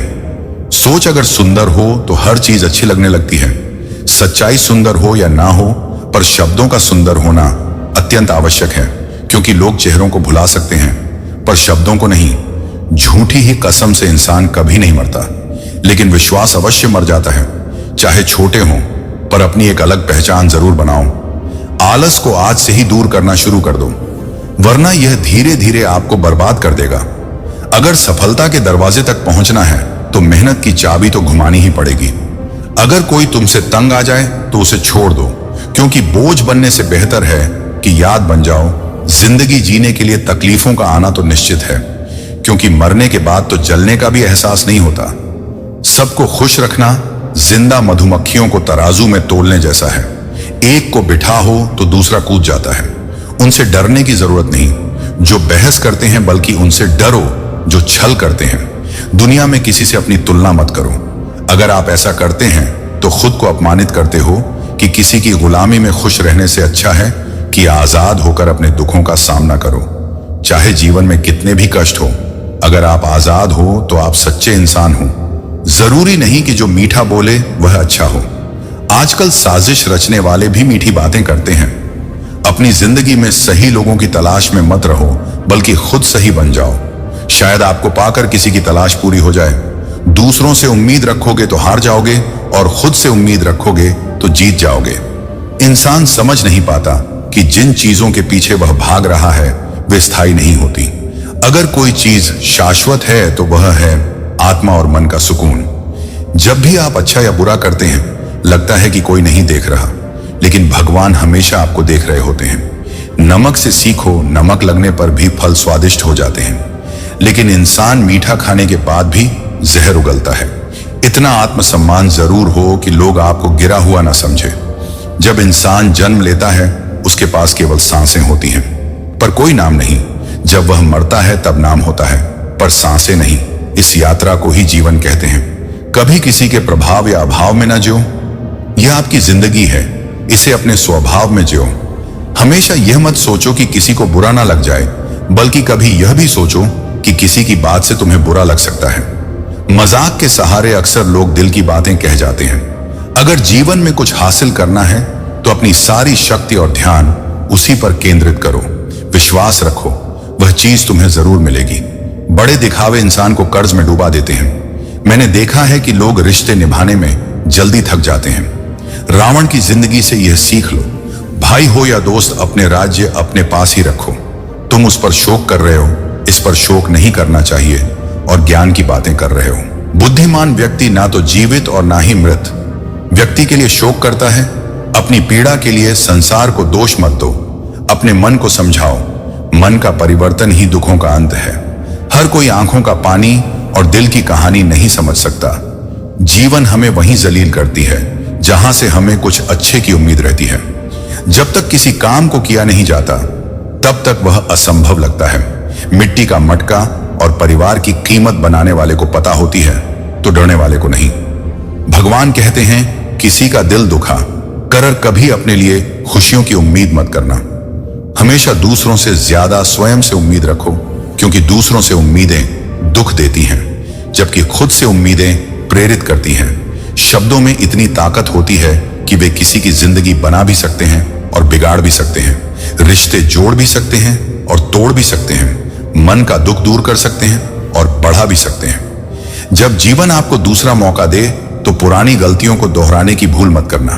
सोच अगर सुंदर हो तो हर चीज अच्छी लगने लगती है। सच्चाई सुंदर हो या ना हो, पर शब्दों का सुंदर होना अत्यंत आवश्यक है, क्योंकि लोग चेहरों को भुला सकते हैं पर शब्दों को नहीं। झूठी ही कसम से इंसान कभी नहीं मरता, लेकिन विश्वास अवश्य मर जाता है। चाहे छोटे हों, पर अपनी एक अलग पहचान जरूर बनाओ। आलस को आज से ही दूर करना शुरू कर दो, वरना यह धीरे धीरे आपको बर्बाद कर देगा। अगर सफलता के दरवाजे तक पहुंचना है तो मेहनत की चाबी तो घुमानी ही पड़ेगी। अगर कोई तुमसे तंग आ जाए तो उसे छोड़ दो, क्योंकि बोझ बनने से बेहतर है कि याद बन जाओ। जिंदगी जीने के लिए तकलीफों का आना तो निश्चित है, क्योंकि मरने के बाद तो जलने का भी एहसास नहीं होता। सबको खुश रखना जिंदा मधुमक्खियों को तराजू में तोलने जैसा है। एक को बिठा हो तो दूसरा कूद जाता है। उनसे डरने की जरूरत नहीं जो बहस करते हैं, बल्कि उनसे डरो जो छल करते हैं। दुनिया में किसी से अपनी तुलना मत करो। अगर आप ऐसा करते हैं तो खुद को अपमानित करते हो कि किसी की गुलामी में खुश रहने से अच्छा है कि आजाद होकर अपने दुखों का सामना करो। चाहे जीवन में कितने भी कष्ट हो, अगर आप आजाद हो तो आप सच्चे इंसान हो। जरूरी नहीं कि जो मीठा बोले वह अच्छा हो। आजकल साजिश रचने वाले भी मीठी बातें करते हैं। अपनी जिंदगी में सही लोगों की तलाश में मत रहो, बल्कि खुद सही बन जाओ। शायद आपको पाकर किसी की तलाश पूरी हो जाए। दूसरों से उम्मीद रखोगे तो हार जाओगे, और खुद से उम्मीद रखोगे तो जीत जाओगे। इंसान समझ नहीं पाता कि जिन चीजों के पीछे वह भाग रहा है वे स्थायी नहीं होती। अगर कोई चीज शाश्वत है तो वह है आत्मा और मन का सुकून। जब भी आप अच्छा या बुरा करते हैं, लगता है कि कोई नहीं देख रहा, लेकिन भगवान हमेशा आपको देख रहे होते हैं। नमक से सीखो, नमक लगने पर भी फल स्वादिष्ट हो जाते हैं, लेकिन इंसान मीठा खाने के बाद भी जहर उगलता है। इतना आत्मसम्मान जरूर हो कि लोग आपको गिरा हुआ ना समझे। जब इंसान जन्म लेता है, उसके पास केवल सांसें होती हैं, पर कोई नाम नहीं। जब वह मरता है तब नाम होता है, पर सांसें नहीं। इस यात्रा को ही जीवन कहते हैं। कभी किसी के प्रभाव या अभाव में न जियो। यह आपकी जिंदगी है, इसे अपने स्वभाव में जियो। हमेशा यह मत सोचो कि किसी को बुरा ना लग जाए, बल्कि कभी यह भी सोचो कि किसी की बात से तुम्हें बुरा लग सकता है। मजाक के सहारे अक्सर लोग दिल की बातें कह जाते हैं। अगर जीवन में कुछ हासिल करना है तो अपनी सारी शक्ति और ध्यान उसी पर केंद्रित करो। विश्वास रखो, वह चीज तुम्हें जरूर मिलेगी। बड़े दिखावे इंसान को कर्ज में डुबा देते हैं। मैंने देखा है कि लोग रिश्ते निभाने में जल्दी थक जाते हैं। रावण की जिंदगी से यह सीख लो, भाई हो या दोस्त, अपने राज्य अपने पास ही रखो। तुम उस पर शोक कर रहे हो, इस पर शोक नहीं करना चाहिए, और ज्ञान की बातें कर रहे हो। बुद्धिमान व्यक्ति ना तो जीवित और ना ही मृत व्यक्ति के लिए शोक करता है। अपनी पीड़ा के लिए संसार को दोष मत दो, अपने मन को समझाओ। मन का परिवर्तन ही दुखों का अंत है। हर कोई आंखों का पानी और दिल की कहानी नहीं समझ सकता। जीवन हमें वहीं जलील करती है जहां से हमें कुछ अच्छे की उम्मीद रहती है। जब तक किसी काम को किया नहीं जाता, तब तक वह असंभव लगता है। मिट्टी का मटका और परिवार की कीमत बनाने वाले को पता होती है, तो डरने वाले को नहीं। भगवान कहते हैं, किसी का दिल दुखा कर कभी अपने लिए खुशियों की उम्मीद मत करना। हमेशा दूसरों से ज्यादा स्वयं से उम्मीद रखो, क्योंकि दूसरों से उम्मीदें दुख देती हैं, जबकि खुद से उम्मीदें प्रेरित करती हैं। शब्दों में इतनी ताकत होती है कि वे किसी की जिंदगी बना भी सकते हैं और बिगाड़ भी सकते हैं। रिश्ते जोड़ भी सकते हैं और तोड़ भी सकते हैं। मन का दुख दूर कर सकते हैं और बढ़ा भी सकते हैं। जब जीवन आपको दूसरा मौका दे तो पुरानी गलतियों को दोहराने की भूल मत करना।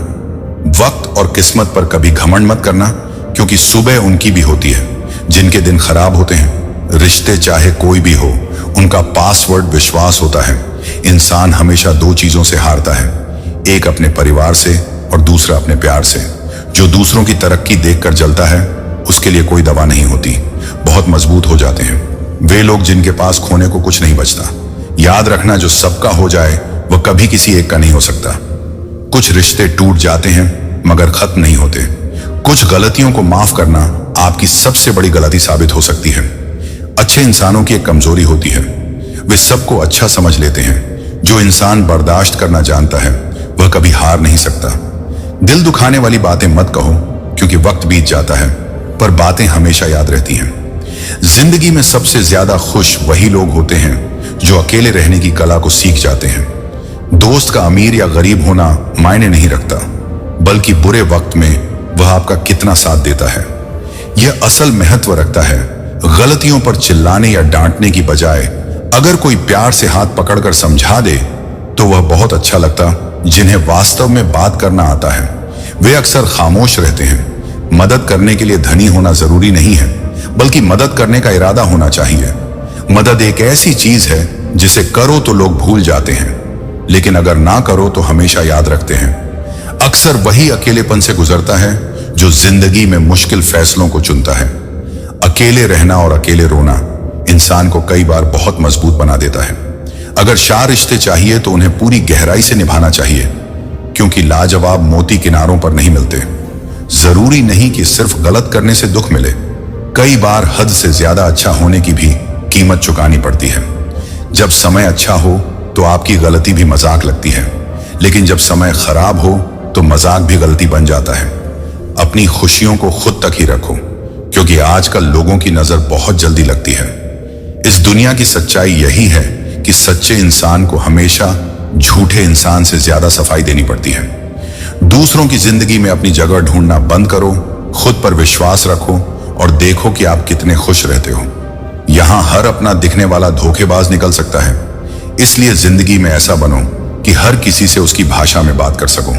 वक्त और किस्मत पर कभी घमंड मत करना, क्योंकि सुबह उनकी भी होती है जिनके दिन खराब होते हैं। रिश्ते चाहे कोई भी हो, उनका पासवर्ड विश्वास होता है। इंसान हमेशा दो चीजों से हारता है, एक अपने परिवार से और दूसरा अपने प्यार से। जो दूसरों की तरक्की देखकर जलता है, उसके लिए कोई दवा नहीं होती। बहुत मजबूत हो जाते हैं वे लोग जिनके पास खोने को कुछ नहीं बचता। याद रखना, जो सबका हो जाए वह कभी किसी एक का नहीं हो सकता। कुछ रिश्ते टूट जाते हैं मगर खत्म नहीं होते। कुछ गलतियों को माफ करना आपकी सबसे बड़ी गलती साबित हो सकती है। अच्छे इंसानों की एक कमजोरी होती है, वे सबको अच्छा समझ लेते हैं। जो इंसान बर्दाश्त करना जानता है वह कभी हार नहीं सकता। दिल दुखाने वाली बातें मत कहो, क्योंकि वक्त बीत जाता है, पर बातें हमेशा याद रहती हैं। जिंदगी में सबसे ज्यादा खुश वही लोग होते हैं जो अकेले रहने की कला को सीख जाते हैं। दोस्त का अमीर या गरीब होना मायने नहीं रखता, बल्कि बुरे वक्त में वह आपका कितना साथ देता है यह असल महत्व रखता है। गलतियों पर चिल्लाने या डांटने की बजाय अगर कोई प्यार से हाथ पकड़कर समझा दे तो वह बहुत अच्छा लगता। जिन्हें वास्तव में बात करना आता है वे अक्सर खामोश रहते हैं। मदद करने के लिए धनी होना जरूरी नहीं है, बल्कि मदद करने का इरादा होना चाहिए। मदद एक ऐसी चीज है जिसे करो तो लोग भूल जाते हैं, लेकिन अगर ना करो तो हमेशा याद रखते हैं। अक्सर वही अकेलेपन से गुजरता है जो जिंदगी में मुश्किल फैसलों को चुनता है। अकेले रहना और अकेले रोना इंसान को कई बार बहुत मजबूत बना देता है। अगर शाह रिश्ते चाहिए तो उन्हें पूरी गहराई से निभाना चाहिए, क्योंकि लाजवाब मोती किनारों पर नहीं मिलते। जरूरी नहीं कि सिर्फ गलत करने से दुख मिले, कई बार हद से ज्यादा अच्छा होने की भी कीमत चुकानी पड़ती है। जब समय अच्छा हो तो आपकी गलती भी मजाक लगती है, लेकिन जब समय खराब हो तो मजाक भी गलती बन जाता है। अपनी खुशियों को खुद तक ही रखो, क्योंकि आजकल लोगों की नजर बहुत जल्दी लगती है। इस दुनिया की सच्चाई यही है कि सच्चे इंसान को हमेशा झूठे इंसान से ज्यादा सफाई देनी पड़ती है। दूसरों की जिंदगी में अपनी जगह ढूंढना बंद करो, खुद पर विश्वास रखो और देखो कि आप कितने खुश रहते हो। यहां हर अपना दिखने वाला धोखेबाज निकल सकता है, इसलिए जिंदगी में ऐसा बनो कि हर किसी से उसकी भाषा में बात कर सको।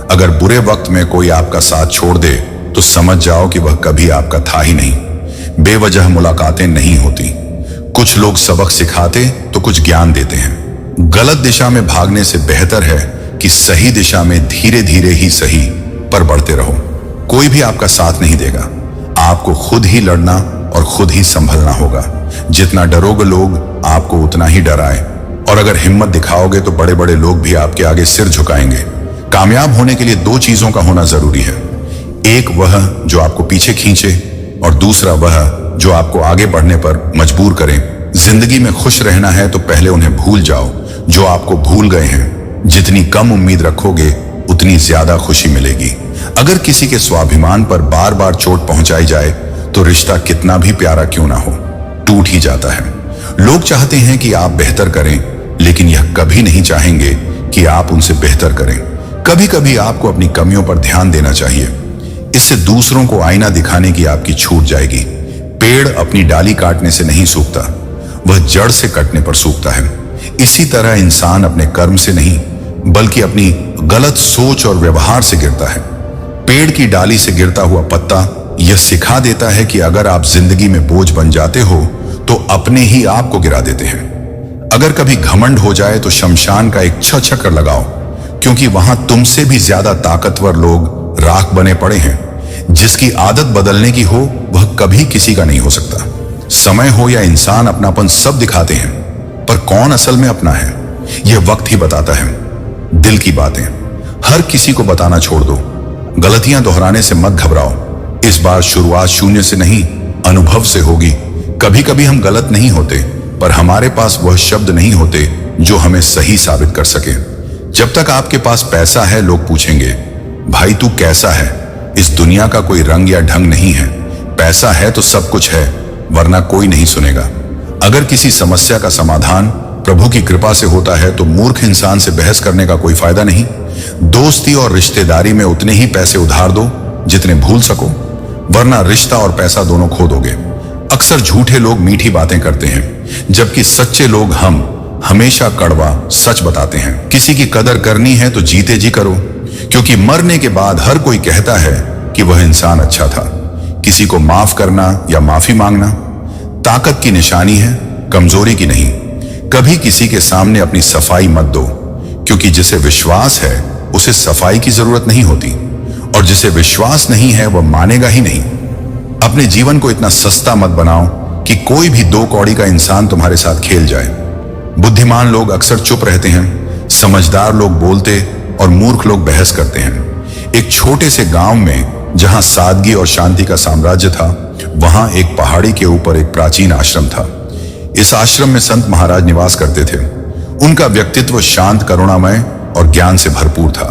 अगर बुरे वक्त में कोई आपका साथ छोड़ दे तो समझ जाओ कि वह कभी आपका था ही नहीं। बेवजह मुलाकातें नहीं होती। कुछ लोग सबक सिखाते तो कुछ ज्ञान देते हैं। गलत दिशा में भागने से बेहतर है कि सही दिशा में धीरे धीरे ही सही पर बढ़ते रहो। कोई भी आपका साथ नहीं देगा, आपको खुद ही लड़ना और खुद ही संभलना होगा। जितना डरोगे लोग आपको उतना ही डराए, और अगर हिम्मत दिखाओगे तो बड़े बड़े लोग भी आपके आगे सिर झुकाएंगे। कामयाब होने के लिए दो चीजों का होना जरूरी है, एक वह जो आपको पीछे खींचे और दूसरा वह जो आपको आगे बढ़ने पर मजबूर करें। जिंदगी में खुश रहना है तो पहले उन्हें भूल जाओ जो आपको भूल गए हैं। जितनी कम उम्मीद रखोगे उतनी ज्यादा खुशी मिलेगी। अगर किसी के स्वाभिमान पर बार बार चोट पहुंचाई जाए तो रिश्ता कितना भी प्यारा क्यों ना हो, टूट ही जाता है। लोग चाहते हैं कि आप बेहतर करें, लेकिन यह कभी नहीं चाहेंगे कि आप उनसे बेहतर करें। कभी कभी आपको अपनी कमियों पर ध्यान देना चाहिए, इससे दूसरों को आईना दिखाने की आपकी छूट जाएगी। पेड़ अपनी डाली काटने से नहीं सूखता, वह जड़ से कटने पर सूखता है। इसी तरह इंसान अपने कर्म से नहीं, बल्कि अपनी गलत सोच और व्यवहार से गिरता है। पेड़ की डाली से गिरता हुआ पत्ता यह सिखा देता है कि अगर आप जिंदगी में बोझ बन जाते हो तो अपने ही आप को गिरा देते हैं। अगर कभी घमंड हो जाए तो शमशान का एक चक्कर लगाओ, क्योंकि वहां तुमसे भी ज्यादा ताकतवर लोग राख बने पड़े हैं। जिसकी आदत बदलने की हो वह कभी किसी का नहीं हो सकता। समय हो या इंसान, अपनापन सब दिखाते हैं, पर कौन असल में अपना है यह वक्त ही बताता है। दिल की बातें हर किसी को बताना छोड़ दो। गलतियां दोहराने से मत घबराओ। इस बार शुरुआत शून्य से नहीं, अनुभव से होगी। कभी कभी हम गलत नहीं होते, पर हमारे पास वह शब्द नहीं होते जो हमें सही साबित कर सके। जब तक आपके पास पैसा है लोग पूछेंगे, भाई तू कैसा है। इस दुनिया का कोई रंग या ढंग नहीं है। पैसा है तो सब कुछ है, वरना कोई नहीं सुनेगा। अगर किसी समस्या का समाधान प्रभु की कृपा से होता है तो मूर्ख इंसान से बहस करने का कोई फायदा नहीं। दोस्ती और रिश्तेदारी में उतने ही पैसे उधार दो जितने भूल सको, वरना रिश्ता और पैसा दोनों खो दोगे। अक्सर झूठे लोग मीठी बातें करते हैं, जबकि सच्चे लोग हम हमेशा कड़वा सच बताते हैं। किसी की कदर करनी है तो जीते जी करो, क्योंकि मरने के बाद हर कोई कहता है कि वह इंसान अच्छा था। किसी को माफ करना या माफी मांगना ताकत की निशानी है, कमजोरी की नहीं। कभी किसी के सामने अपनी सफाई मत दो, क्योंकि जिसे विश्वास है उसे सफाई की जरूरत नहीं होती, और जिसे विश्वास नहीं है वह मानेगा ही नहीं। अपने जीवन को इतना सस्ता मत बनाओ कि कोई भी दो कौड़ी का इंसान तुम्हारे साथ खेल जाए। बुद्धिमान लोग अक्सर चुप रहते हैं, समझदार लोग बोलते और मूर्ख लोग बहस करते हैं। एक छोटे से गांव में जहां सादगी और शांति का साम्राज्य था, वहां एक पहाड़ी के ऊपर एक प्राचीन आश्रम था। इस आश्रम में संत महाराज निवास करते थे। उनका व्यक्तित्व शांत, करुणामय और ज्ञान से भरपूर था।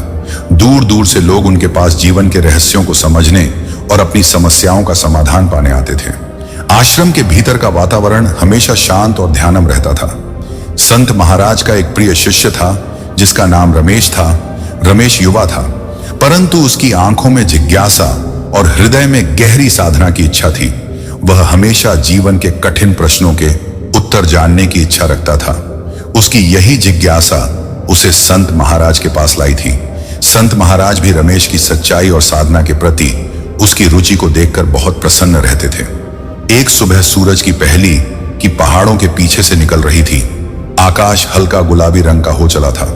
दूर दूर से लोग उनके पास जीवन के रहस्यों को समझने और अपनी समस्याओं का समाधान पाने आते थे। आश्रम के भीतर का वातावरण हमेशा शांत और ध्यानम रहता था। संत महाराज का एक प्रिय शिष्य था जिसका नाम रमेश था। रमेश युवा था, परंतु उसकी आंखों में जिज्ञासा और हृदय में गहरी साधना की इच्छा थी। वह हमेशा जीवन के कठिन प्रश्नों के उत्तर जानने की इच्छा रखता था। उसकी यही जिज्ञासा उसे संत महाराज के पास लाई थी। संत महाराज भी रमेश की सच्चाई और साधना के प्रति उसकी रुचि को देखकर बहुत प्रसन्न रहते थे। एक सुबह सूरज की पहली की पहाड़ों के पीछे से निकल रही थी। आकाश हल्का गुलाबी रंग का हो चला था।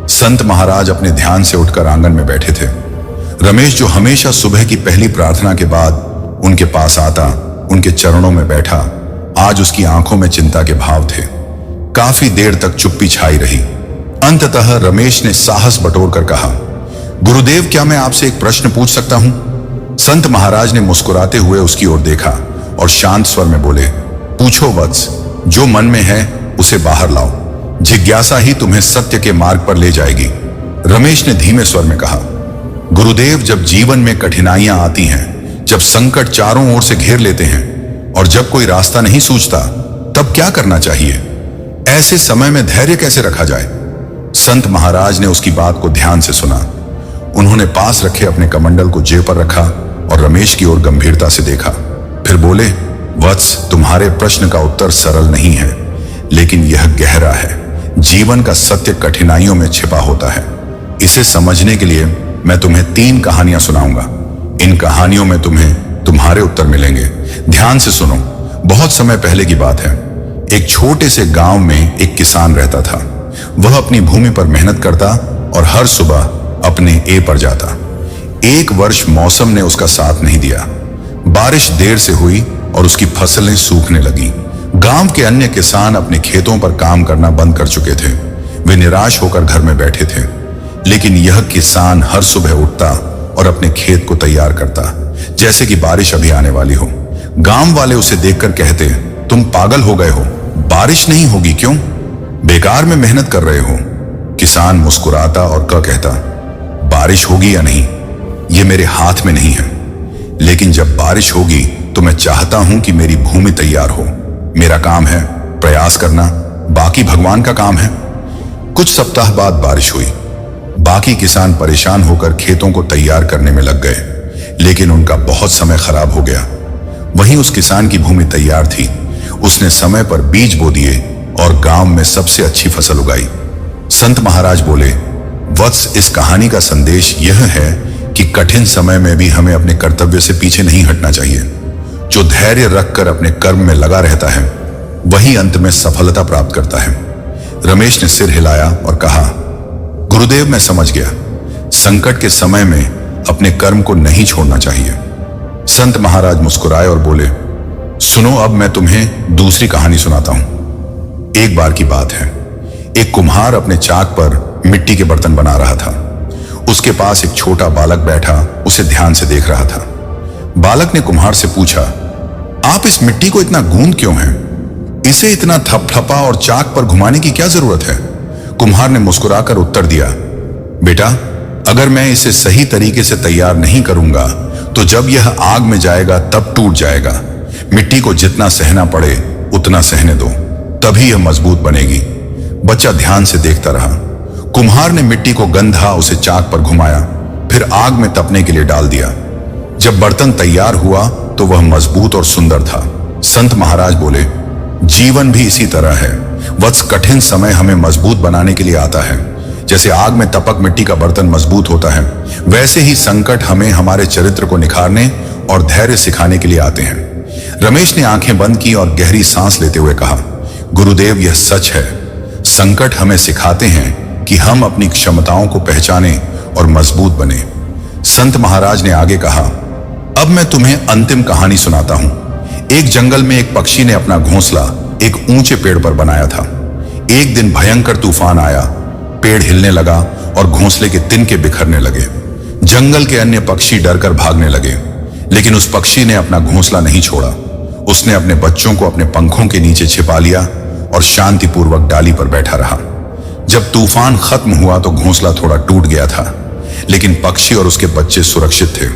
संत महाराज अपने ध्यान से उठकर आंगन में बैठे थे। रमेश, जो हमेशा सुबह की पहली प्रार्थना के बाद उनके पास आता, उनके चरणों में बैठा, आज उसकी आंखों में चिंता के भाव थे। काफी देर तक चुप्पी छाई रही। अंततः रमेश ने साहस बटोरकर कहा, गुरुदेव, क्या मैं आपसे एक प्रश्न पूछ सकता हूं? संत महाराज ने मुस्कुराते हुए उसकी ओर देखा और शांत स्वर में बोले, पूछो वत्स, जो मन में है उसे बाहर लाओ। जिज्ञासा ही तुम्हें सत्य के मार्ग पर ले जाएगी। रमेश ने धीमे स्वर में कहा, गुरुदेव, जब जीवन में कठिनाइयां आती हैं, जब संकट चारों ओर से घेर लेते हैं और जब कोई रास्ता नहीं सूझता, तब क्या करना चाहिए? ऐसे समय में धैर्य कैसे रखा जाए? संत महाराज ने उसकी बात को ध्यान से सुना। उन्होंने पास रखे अपने कमंडल को जेब पर रखा और रमेश की ओर गंभीरता से देखा। फिर बोले, वत्स, तुम्हारे प्रश्न का उत्तर सरल नहीं है, लेकिन यह गहरा है। जीवन का सत्य कठिनाइयों में छिपा होता है। इसे समझने के लिए मैं तुम्हें 3 कहानियां सुनाऊंगा। इन कहानियों में तुम्हें तुम्हारे उत्तर मिलेंगे। ध्यान से सुनो। बहुत समय पहले की बात है। एक छोटे से गांव में एक किसान रहता था। वह अपनी भूमि पर मेहनत करता और हर सुबह अपने ए पर जाता। एक वर्ष मौसम ने उसका साथ नहीं दिया। बारिश देर से हुई और उसकी फसलें सूखने लगी। गांव के अन्य किसान अपने खेतों पर काम करना बंद कर चुके थे। वे निराश होकर घर में बैठे थे। लेकिन यह किसान हर सुबह उठता और अपने खेत को तैयार करता, जैसे कि बारिश अभी आने वाली हो। गांव वाले उसे देखकर कहते, तुम पागल हो गए हो, बारिश नहीं होगी क्यों? बेकार में मेहनत कर रहे हो। किसान मुस्कुराता और कहता, बारिश होगी या नहीं, यह मेरे हाथ में नहीं है। लेकिन जब बारिश होगी तो मैं चाहता हूं कि मेरी भूमि तैयार हो। मेरा काम है प्रयास करना, बाकी भगवान का काम है। कुछ सप्ताह बाद बारिश हुई। बाकी किसान परेशान होकर खेतों को तैयार करने में लग गए, लेकिन उनका बहुत समय खराब हो गया। वहीं उस किसान की भूमि तैयार थी। उसने समय पर बीज बो दिए और गांव में सबसे अच्छी फसल उगाई। संत महाराज बोले, वत्स, इस कहानी का संदेश यह है कि कठिन समय में भी हमें अपने कर्तव्य से पीछे नहीं हटना चाहिए। जो धैर्य रखकर अपने कर्म में लगा रहता है, वही अंत में सफलता प्राप्त करता है। रमेश ने सिर हिलाया और कहा, गुरुदेव, मैं समझ गया। संकट के समय में अपने कर्म को नहीं छोड़ना चाहिए। संत महाराज मुस्कुराए और बोले, सुनो, अब मैं तुम्हें दूसरी कहानी सुनाता हूं। एक बार की बात है। एक कुम्हार अपने चाक पर मिट्टी के बर्तन बना रहा था। उसके पास एक छोटा बालक बैठा उसे ध्यान से देख रहा था। बालक ने कुम्हार से पूछा, आप इस मिट्टी को इतना गूंद क्यों हैं? इसे इतना थपथपा और चाक पर घुमाने की क्या जरूरत है? कुम्हार ने मुस्कुराकर उत्तर दिया, बेटा, अगर मैं इसे सही तरीके से तैयार नहीं करूंगा तो जब यह आग में जाएगा तब टूट जाएगा। मिट्टी को जितना सहना पड़े उतना सहने दो, तभी यह मजबूत बनेगी। बच्चा ध्यान से देखता रहा। कुम्हार ने मिट्टी को गंधा उसे चाक पर घुमाया, फिर आग में तपने के लिए डाल दिया। जब बर्तन तैयार हुआ तो वह मजबूत और सुंदर था। संत महाराज बोले, जीवन भी इसी तरह है वत्स। कठिन समय हमें मजबूत बनाने के लिए आता है। जैसे आग में तपक मिट्टी का बर्तन मजबूत होता है, वैसे ही संकट हमें हमारे चरित्र को निखारने और धैर्य सिखाने के लिए आते हैं। रमेश ने आंखें बंद की और गहरी सांस लेते हुए कहा, गुरुदेव, यह सच है। संकट हमें सिखाते हैं कि हम अपनी क्षमताओं को पहचाने और मजबूत बने। संत महाराज ने आगे कहा, अब मैं तुम्हें अंतिम कहानी सुनाता हूं। एक जंगल में एक पक्षी ने अपना घोंसला एक ऊंचे पेड़ पर बनाया था। एक दिन भयंकर तूफान आया। पेड़ हिलने लगा और घोंसले के तिनके बिखरने लगे। जंगल के अन्य पक्षी डरकर भागने लगे, लेकिन उस पक्षी ने अपना घोंसला नहीं छोड़ा। उसने अपने बच्चों को अपने पंखों के नीचे छिपा लिया और शांतिपूर्वक डाली पर बैठा रहा। जब तूफान खत्म हुआ तो घोंसला थोड़ा टूट गया था, लेकिन पक्षी और उसके बच्चे सुरक्षित थे।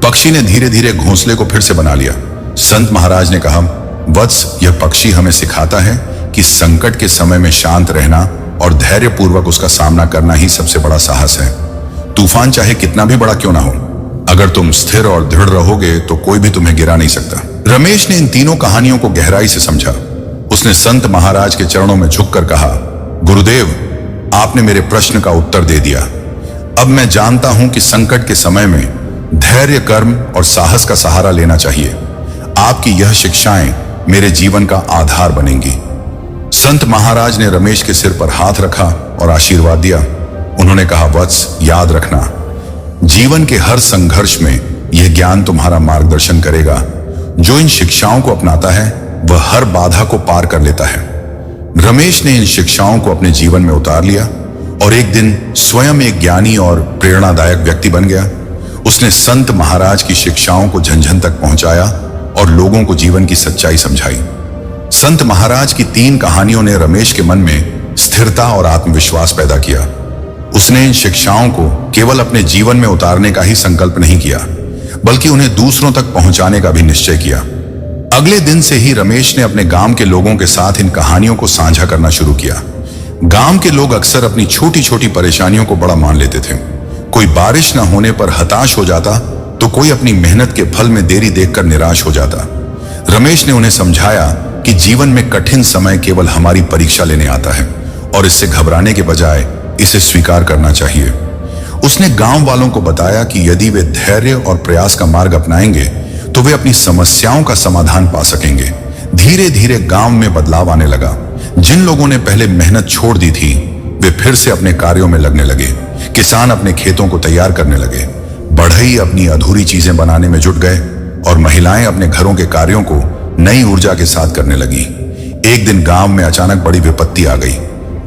पक्षी ने धीरे धीरे घोंसले को फिर से बना लिया। संत महाराज ने कहा, वत्स, यह पक्षी हमें सिखाता है कि संकट के समय में शांत रहना और धैर्यपूर्वक उसका सामना करना ही सबसे बड़ा साहस है। तूफान चाहे कितना भी बड़ा क्यों ना हो, अगर तुम स्थिर और दृढ़ रहोगे तो कोई भी तुम्हें गिरा नहीं सकता। रमेश ने इन तीनों कहानियों को गहराई से समझा। उसने संत महाराज के चरणों में झुककर कहा, गुरुदेव, आपने मेरे प्रश्न का उत्तर दे दिया। अब मैं जानता हूं कि संकट के समय में धैर्य, कर्म और साहस का सहारा लेना चाहिए। आपकी यह शिक्षाएं मेरे जीवन का आधार बनेंगी। संत महाराज ने रमेश के सिर पर हाथ रखा और आशीर्वाद दिया। उन्होंने कहा, वत्स, याद रखना, जीवन के हर संघर्ष में यह ज्ञान तुम्हारा मार्गदर्शन करेगा। जो इन शिक्षाओं को अपनाता है वह हर बाधा को पार कर लेता है। रमेश ने इन शिक्षाओं को अपने जीवन में उतार लिया और एक दिन स्वयं एक ज्ञानी और प्रेरणादायक व्यक्ति बन गया। उसने संत महाराज की शिक्षाओं को जन जन तक पहुंचाया और लोगों को जीवन की सच्चाई समझाई। संत महाराज की 3 कहानियों ने रमेश के मन में स्थिरता और आत्मविश्वास पैदा किया। उसने इन शिक्षाओं को केवल अपने जीवन में उतारने का ही संकल्प नहीं किया, बल्कि उन्हें दूसरों तक पहुंचाने का भी निश्चय किया। अगले दिन से ही रमेश ने अपने गांव के लोगों के साथ इन कहानियों को साझा करना शुरू किया। गांव के लोग अक्सर अपनी छोटी छोटी परेशानियों को बड़ा मान लेते थे। कोई बारिश न होने पर हताश हो जाता तो कोई अपनी मेहनत के फल में देरी देखकर निराश हो जाता। रमेश ने उन्हें समझाया कि जीवन में कठिन समय केवल हमारी परीक्षा लेने आता है और इससे घबराने के बजाय इसे स्वीकार करना चाहिए। उसने गांव वालों को बताया कि यदि वे धैर्य और प्रयास का मार्ग अपनाएंगे तो वे अपनी समस्याओं का समाधान पा सकेंगे। धीरे धीरे गांव में बदलाव आने लगा। जिन लोगों ने पहले मेहनत छोड़ दी थी वे फिर से अपने कार्यों में लगने लगे। किसान अपने खेतों को तैयार करने लगे, बढ़ई अपनी अधूरी चीजें बनाने में जुट गए और महिलाएं अपने घरों के कार्यों को नई ऊर्जा के साथ करने लगी। एक दिन गांव में अचानक बड़ी विपत्ति आ गई।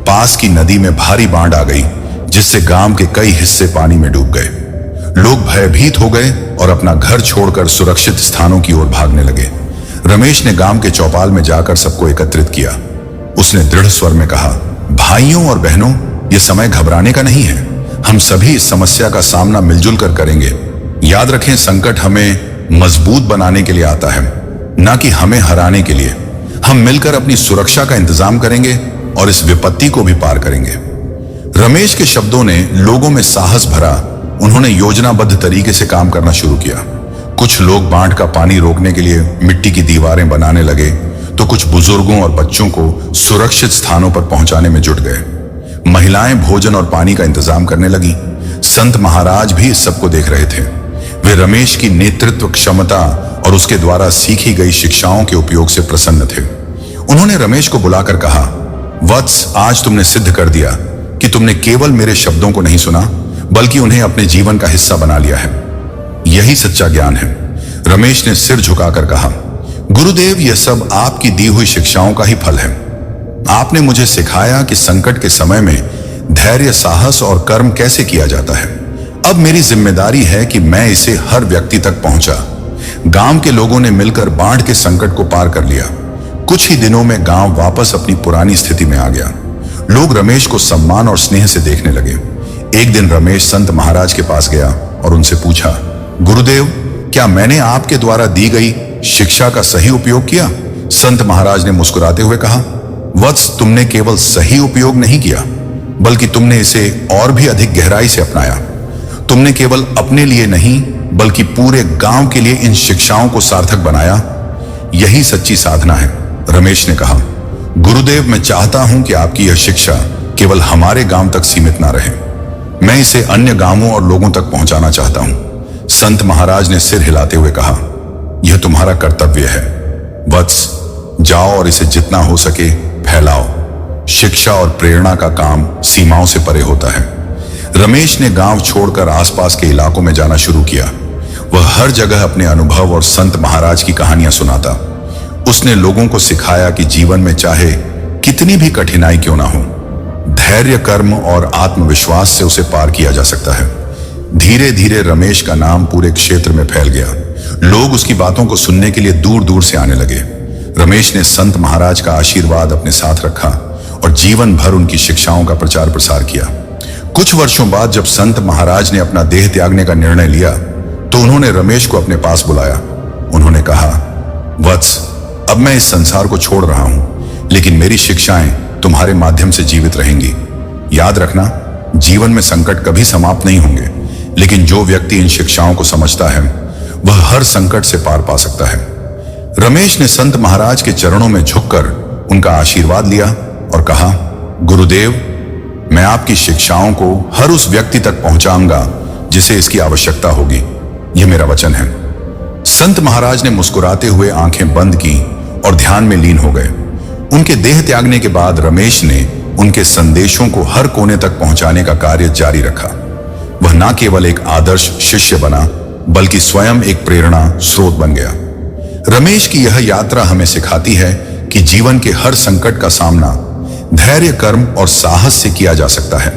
पास की नदी में भारी बाढ़ आ गई, जिससे गांव के कई हिस्से पानी में डूब गए। लोग भयभीत हो गए और अपना घर छोड़कर सुरक्षित स्थानों की ओर भागने लगे। रमेश ने गांव के चौपाल में जाकर सबको एकत्रित किया। उसने दृढ़ स्वर में कहा, भाइयों और बहनों, यह समय घबराने का नहीं है। हम सभी इस समस्या का सामना मिलजुल कर करेंगे। याद रखें, संकट हमें मजबूत बनाने के लिए आता है, ना कि हमें हराने के लिए। हम मिलकर अपनी सुरक्षा का इंतजाम करेंगे और इस विपत्ति को भी पार करेंगे। रमेश के शब्दों ने लोगों में साहस भरा। उन्होंने योजनाबद्ध तरीके से काम करना शुरू किया। कुछ लोग बाढ़ का पानी रोकने के लिए मिट्टी की दीवारें बनाने लगे, तो कुछ बुजुर्गों और बच्चों को सुरक्षित स्थानों पर पहुंचाने में जुट गए। महिलाएं भोजन और पानी का इंतजाम करने लगी। संत महाराज भी इस सबको देख रहे थे। वे रमेश की नेतृत्व क्षमता और उसके द्वारा सीखी गई शिक्षाओं के उपयोग से प्रसन्न थे। उन्होंने रमेश को बुलाकर कहा, वत्स, आज तुमने सिद्ध कर दिया कि तुमने केवल मेरे शब्दों को नहीं सुना, बल्कि उन्हें अपने जीवन का हिस्सा बना लिया है। यही सच्चा ज्ञान है। रमेश ने सिर झुकाकर कहा, गुरुदेव, यह सब आपकी दी हुई शिक्षाओं का ही फल है। आपने मुझे सिखाया कि संकट के समय में धैर्य, साहस और कर्म कैसे किया जाता है। अब मेरी जिम्मेदारी है कि मैं इसे हर व्यक्ति तक पहुंचा। गांव के लोगों ने मिलकर बाढ़ के संकट को पार कर लिया। कुछ ही दिनों में गांव वापस अपनी पुरानी स्थिति में आ गया। लोग रमेश को सम्मान और स्नेह से देखने लगे। एक दिन रमेश संत महाराज के पास गया और उनसे पूछा, गुरुदेव, क्या मैंने आपके द्वारा दी गई शिक्षा का सही उपयोग किया? संत महाराज ने मुस्कुराते हुए कहा, वत्स, तुमने केवल सही उपयोग नहीं किया, बल्कि तुमने इसे और भी अधिक गहराई से अपनाया। तुमने केवल अपने लिए नहीं, बल्कि पूरे गांव के लिए इन शिक्षाओं को सार्थक बनाया। यही सच्ची साधना है। रमेश ने कहा, गुरुदेव, मैं चाहता हूं कि आपकी यह शिक्षा केवल हमारे गांव तक सीमित ना रहे। मैं इसे अन्य गांवों और लोगों तक पहुंचाना चाहता हूं। संत महाराज ने सिर हिलाते हुए कहा, यह तुम्हारा कर्तव्य है। वत्स, जाओ और इसे जितना हो सके फैलाओ। शिक्षा और प्रेरणा का काम सीमाओं से परे होता है। रमेश ने गांव छोड़कर आसपास के इलाकों में जाना शुरू किया। वह हर जगह अपने अनुभव और संत महाराज की कहानियां सुनाता। उसने लोगों को सिखाया कि जीवन में चाहे कितनी भी कठिनाई क्यों ना हो, धैर्य, कर्म और आत्मविश्वास से उसे पार किया जा सकता है। धीरे धीरे रमेश का नाम पूरे क्षेत्र में फैल गया। लोग उसकी बातों को सुनने के लिए दूर दूर से आने लगे। रमेश ने संत महाराज का आशीर्वाद अपने साथ रखा और जीवन भर उनकी शिक्षाओं का प्रचार प्रसार किया। कुछ वर्षों बाद जब संत महाराज ने अपना देह त्यागने का निर्णय लिया तो उन्होंने रमेश को अपने पास बुलाया। उन्होंने कहा, वत्स, अब मैं इस संसार को छोड़ रहा हूं, लेकिन मेरी शिक्षाएं तुम्हारे माध्यम से जीवित रहेंगी। याद रखना, जीवन में संकट कभी समाप्त नहीं होंगे, लेकिन जो व्यक्ति इन शिक्षाओं को समझता है वह हर संकट से पार पा सकता है। रमेश ने संत महाराज के चरणों में झुककर उनका आशीर्वाद लिया और कहा, गुरुदेव, मैं आपकी शिक्षाओं को हर उस व्यक्ति तक पहुंचाऊंगा जिसे इसकी आवश्यकता होगी। यह मेरा वचन है। संत महाराज ने मुस्कुराते हुए आंखें बंद की और ध्यान में लीन हो गए। उनके देह त्यागने के बाद रमेश ने उनके संदेशों को हर कोने तक पहुंचाने का कार्य जारी रखा। वह न केवल एक आदर्श शिष्य बना, बल्कि स्वयं एक प्रेरणा स्रोत बन गया। रमेश की यह यात्रा हमें सिखाती है कि जीवन के हर संकट का सामना धैर्य, कर्म और साहस से किया जा सकता है।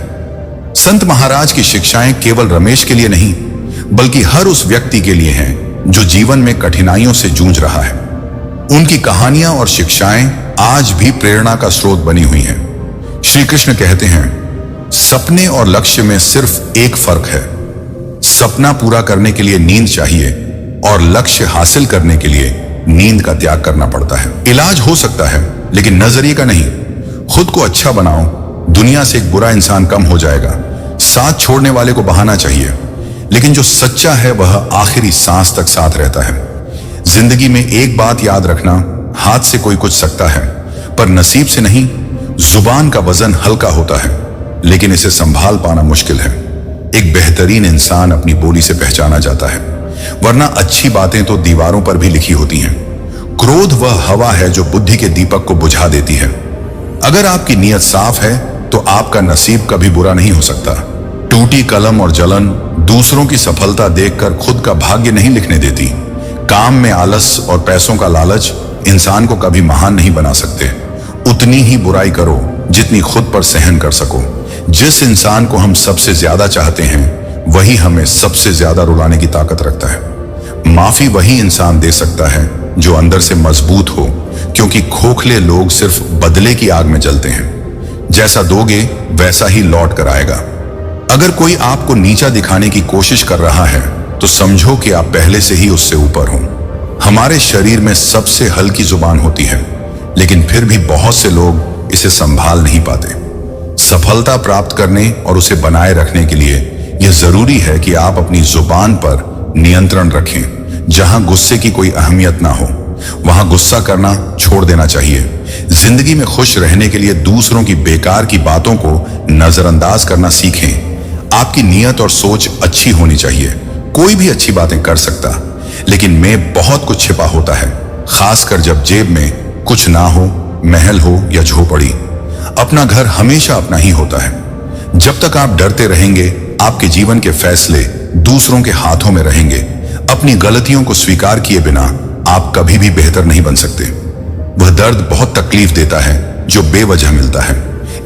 संत महाराज की शिक्षाएं केवल रमेश के लिए नहीं, बल्कि हर उस व्यक्ति के लिए हैं जो जीवन में कठिनाइयों से जूझ रहा है। उनकी कहानियां और शिक्षाएं आज भी प्रेरणा का स्रोत बनी हुई हैं। श्री कृष्ण कहते हैं, सपने और लक्ष्य में सिर्फ एक फर्क है। सपना पूरा करने के लिए नींद चाहिए और लक्ष्य हासिल करने के लिए नींद का त्याग करना पड़ता है। इलाज हो सकता है, लेकिन नजरिए का नहीं। खुद को अच्छा बनाओ, दुनिया से एक बुरा इंसान कम हो जाएगा। साथ छोड़ने वाले को बहाना चाहिए, लेकिन जो सच्चा है वह आखिरी सांस तक साथ रहता है। जिंदगी में एक बात याद रखना, हाथ से कोई कुछ सकता है, पर नसीब से नहीं। जुबान का वजन हल्का होता है, लेकिन इसे संभाल पाना मुश्किल है। एक बेहतरीन इंसान अपनी बोली से पहचाना जाता है, वरना अच्छी बातें तो दीवारों पर भी लिखी होती हैं। क्रोध वह हवा है जो बुद्धि के दीपक को बुझा देती है। अगर आपकी नीयत साफ है तो आपका नसीब कभी बुरा नहीं हो सकता। टूटी कलम और जलन दूसरों की सफलता देखकर खुद का भाग्य नहीं लिखने देती। काम में आलस और पैसों का लालच इंसान को कभी महान नहीं बना सकते। उतनी ही बुराई करो जितनी खुद पर सहन कर सको। जिस इंसान को हम सबसे ज्यादा चाहते हैं वही हमें सबसे ज्यादा रुलाने की ताकत रखता है। माफी वही इंसान दे सकता है जो अंदर से मजबूत हो, क्योंकि खोखले लोग सिर्फ बदले की आग में जलते हैं। जैसा दोगे वैसा ही लौट कर आएगा। अगर कोई आपको नीचा दिखाने की कोशिश कर रहा है तो समझो कि आप पहले से ही उससे ऊपर हो। हमारे शरीर में सबसे हल्की जुबान होती है, लेकिन फिर भी बहुत से लोग इसे संभाल नहीं पाते। सफलता प्राप्त करने और उसे बनाए रखने के लिए यह जरूरी है कि आप अपनी जुबान पर नियंत्रण रखें। जहां गुस्से की कोई अहमियत ना हो, वहां गुस्सा करना छोड़ देना चाहिए। जिंदगी में खुश रहने के लिए दूसरों की बेकार की बातों को नजरअंदाज करना सीखें। आपकी नीयत और सोच अच्छी होनी चाहिए। कोई भी अच्छी बातें कर सकता, लेकिन में बहुत कुछ छिपा होता है, खासकर जब जेब में कुछ ना हो, महल हो या झोपड़ी। अपना घर हमेशा अपना ही होता है। जब तक आप डरते रहेंगे, आपके जीवन के फैसले दूसरों के हाथों में रहेंगे। अपनी गलतियों को स्वीकार किए बिना आप कभी भी बेहतर नहीं बन सकते। वह दर्द बहुत तकलीफ देता है जो बेवजह मिलता है।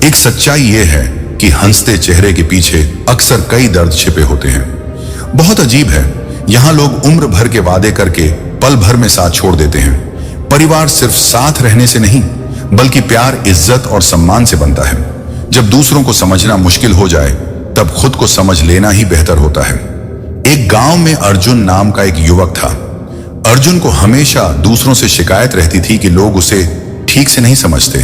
एक सच्चाई यह है कि हंसते चेहरे के पीछे अक्सर कई दर्द छिपे होते हैं। बहुत अजीब है, यहां लोग उम्र भर के वादे करके पल भर में साथ छोड़ देते हैं। परिवार सिर्फ साथ रहने से नहीं, बल्कि प्यार, इज्जत और सम्मान से बनता है। जब दूसरों को समझना मुश्किल हो जाए, तब खुद को समझ लेना ही बेहतर होता है। एक गांव में अर्जुन नाम का एक युवक था। अर्जुन को हमेशा दूसरों से शिकायत रहती थी कि लोग उसे ठीक से नहीं समझते।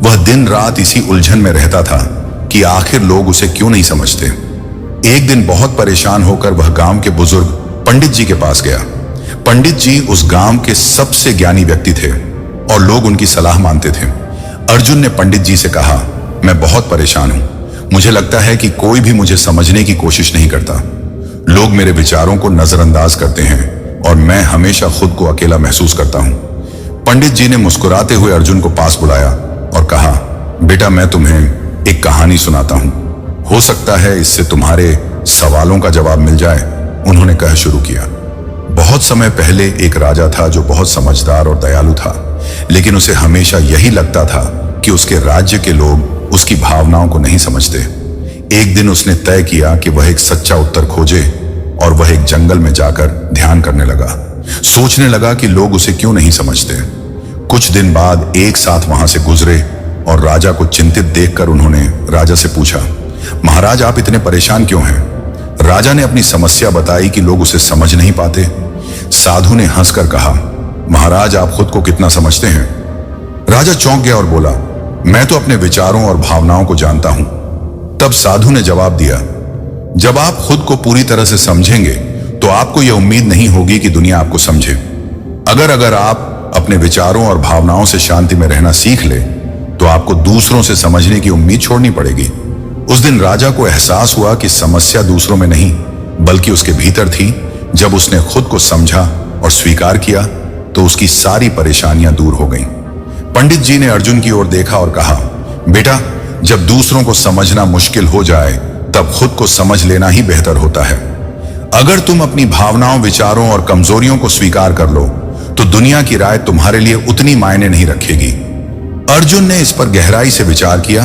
वह दिन रात इसी उलझन में रहता था कि आखिर लोग उसे क्यों नहीं समझते। एक दिन बहुत परेशान होकर वह गांव के बुजुर्ग पंडित जी के पास गया। पंडित जी उस गांव के सबसे ज्ञानी व्यक्ति थे और लोग उनकी सलाह मानते थे। अर्जुन ने पंडित जी से कहा, मैं बहुत परेशान हूं। मुझे लगता है कि कोई भी मुझे समझने की कोशिश नहीं करता। लोग मेरे विचारों को नजरअंदाज करते हैं और मैं हमेशा खुद को अकेला महसूस करता हूं। पंडित जी ने मुस्कुराते हुए अर्जुन को पास बुलाया और कहा, बेटा, मैं तुम्हें एक कहानी सुनाता हूं। हो सकता है इससे तुम्हारे सवालों का जवाब मिल जाए। उन्होंने कह शुरू किया, बहुत समय पहले एक राजा था जो बहुत समझदार और दयालु था, लेकिन उसे हमेशा यही लगता था कि उसके राज्य के लोग उसकी भावनाओं को नहीं समझते। एक दिन उसने तय किया कि वह एक सच्चा उत्तर खोजे और वह एक जंगल में जाकर ध्यान करने लगा। सोचने लगा कि लोग उसे क्यों नहीं समझते। कुछ दिन बाद एक साथ वहां से गुजरे और राजा को चिंतित देखकर उन्होंने राजा से पूछा, महाराज आप इतने परेशान क्यों हैं? राजा ने अपनी समस्या बताई कि लोग उसे समझ नहीं पाते। साधु ने हंसकर कहा, महाराज आप खुद को कितना समझते हैं? राजा चौंक गया और बोला, मैं तो अपने विचारों और भावनाओं को जानता हूं। तब साधु ने जवाब दिया, जब आप खुद को पूरी तरह से समझेंगे तो आपको यह उम्मीद नहीं होगी कि दुनिया आपको समझे। अगर आप अपने विचारों और भावनाओं से शांति में रहना सीख ले तो आपको दूसरों से समझने की उम्मीद छोड़नी पड़ेगी। उस दिन राजा को एहसास हुआ कि समस्या दूसरों में नहीं बल्कि उसके भीतर थी। जब उसने खुद को समझा और स्वीकार किया तो उसकी सारी परेशानियां दूर हो गईं। पंडित जी ने अर्जुन की ओर देखा और कहा, बेटा जब दूसरों को समझना मुश्किल हो जाए तब खुद को समझ लेना ही बेहतर होता है। अगर तुम अपनी भावनाओं, विचारों और कमजोरियों को स्वीकार कर लो तो दुनिया की राय तुम्हारे लिए उतनी मायने नहीं रखेगी। अर्जुन ने इस पर गहराई से विचार किया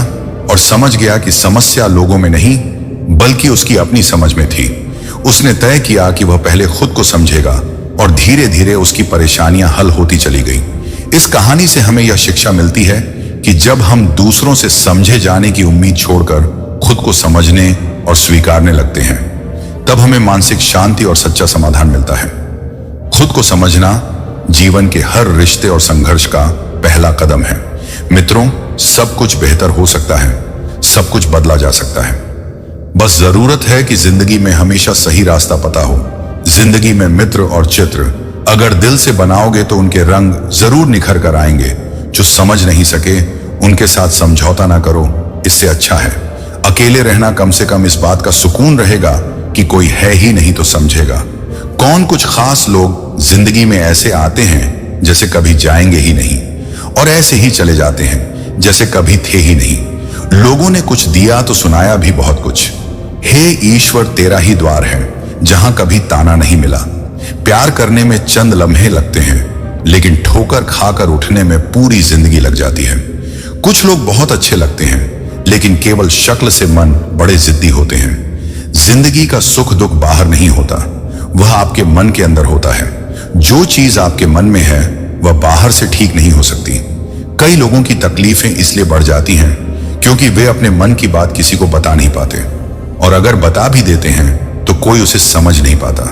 और समझ गया कि समस्या लोगों में नहीं बल्कि उसकी अपनी समझ में थी। उसने तय किया कि वह पहले खुद को समझेगा और धीरे धीरे उसकी परेशानियां हल होती चली गई। इस कहानी से हमें यह शिक्षा मिलती है कि जब हम दूसरों से समझे जाने की उम्मीद छोड़कर खुद को समझने और स्वीकारने लगते हैं तब हमें मानसिक शांति और सच्चा समाधान मिलता है। खुद को समझना जीवन के हर रिश्ते और संघर्ष का पहला कदम है। मित्रों, सब कुछ बेहतर हो सकता है, सब कुछ बदला जा सकता है। बस जरूरत है कि जिंदगी में हमेशा सही रास्ता पता हो। जिंदगी में मित्र और चित्र अगर दिल से बनाओगे तो उनके रंग जरूर निखर कर आएंगे। जो समझ नहीं सके उनके साथ समझौता ना करो, इससे अच्छा है अकेले रहना। कम से कम इस बात का सुकून रहेगा कि कोई है ही नहीं तो समझेगा। कुछ खास लोग जिंदगी में ऐसे आते हैं जैसे कभी जाएंगे ही नहीं और ऐसे ही चले जाते हैं जैसे कभी थे ही नहीं। लोगों ने कुछ दिया तो सुनाया भी बहुत कुछ। हे ईश्वर तेरा ही द्वार है जहां कभी ताना नहीं मिला। प्यार करने में चंद लम्हे लगते हैं लेकिन ठोकर खाकर उठने में पूरी जिंदगी लग जाती है। कुछ लोग बहुत अच्छे लगते हैं लेकिन केवल शक्ल से मन बड़े जिद्दी होते हैं। जिंदगी का सुख दुख बाहर नहीं होता, वह आपके मन के अंदर होता है। जो चीज आपके मन में है वह बाहर से ठीक नहीं हो सकती। कई लोगों की तकलीफें इसलिए बढ़ जाती हैं क्योंकि वे अपने मन की बात किसी को बता नहीं पाते और अगर बता भी देते हैं तो कोई उसे समझ नहीं पाता।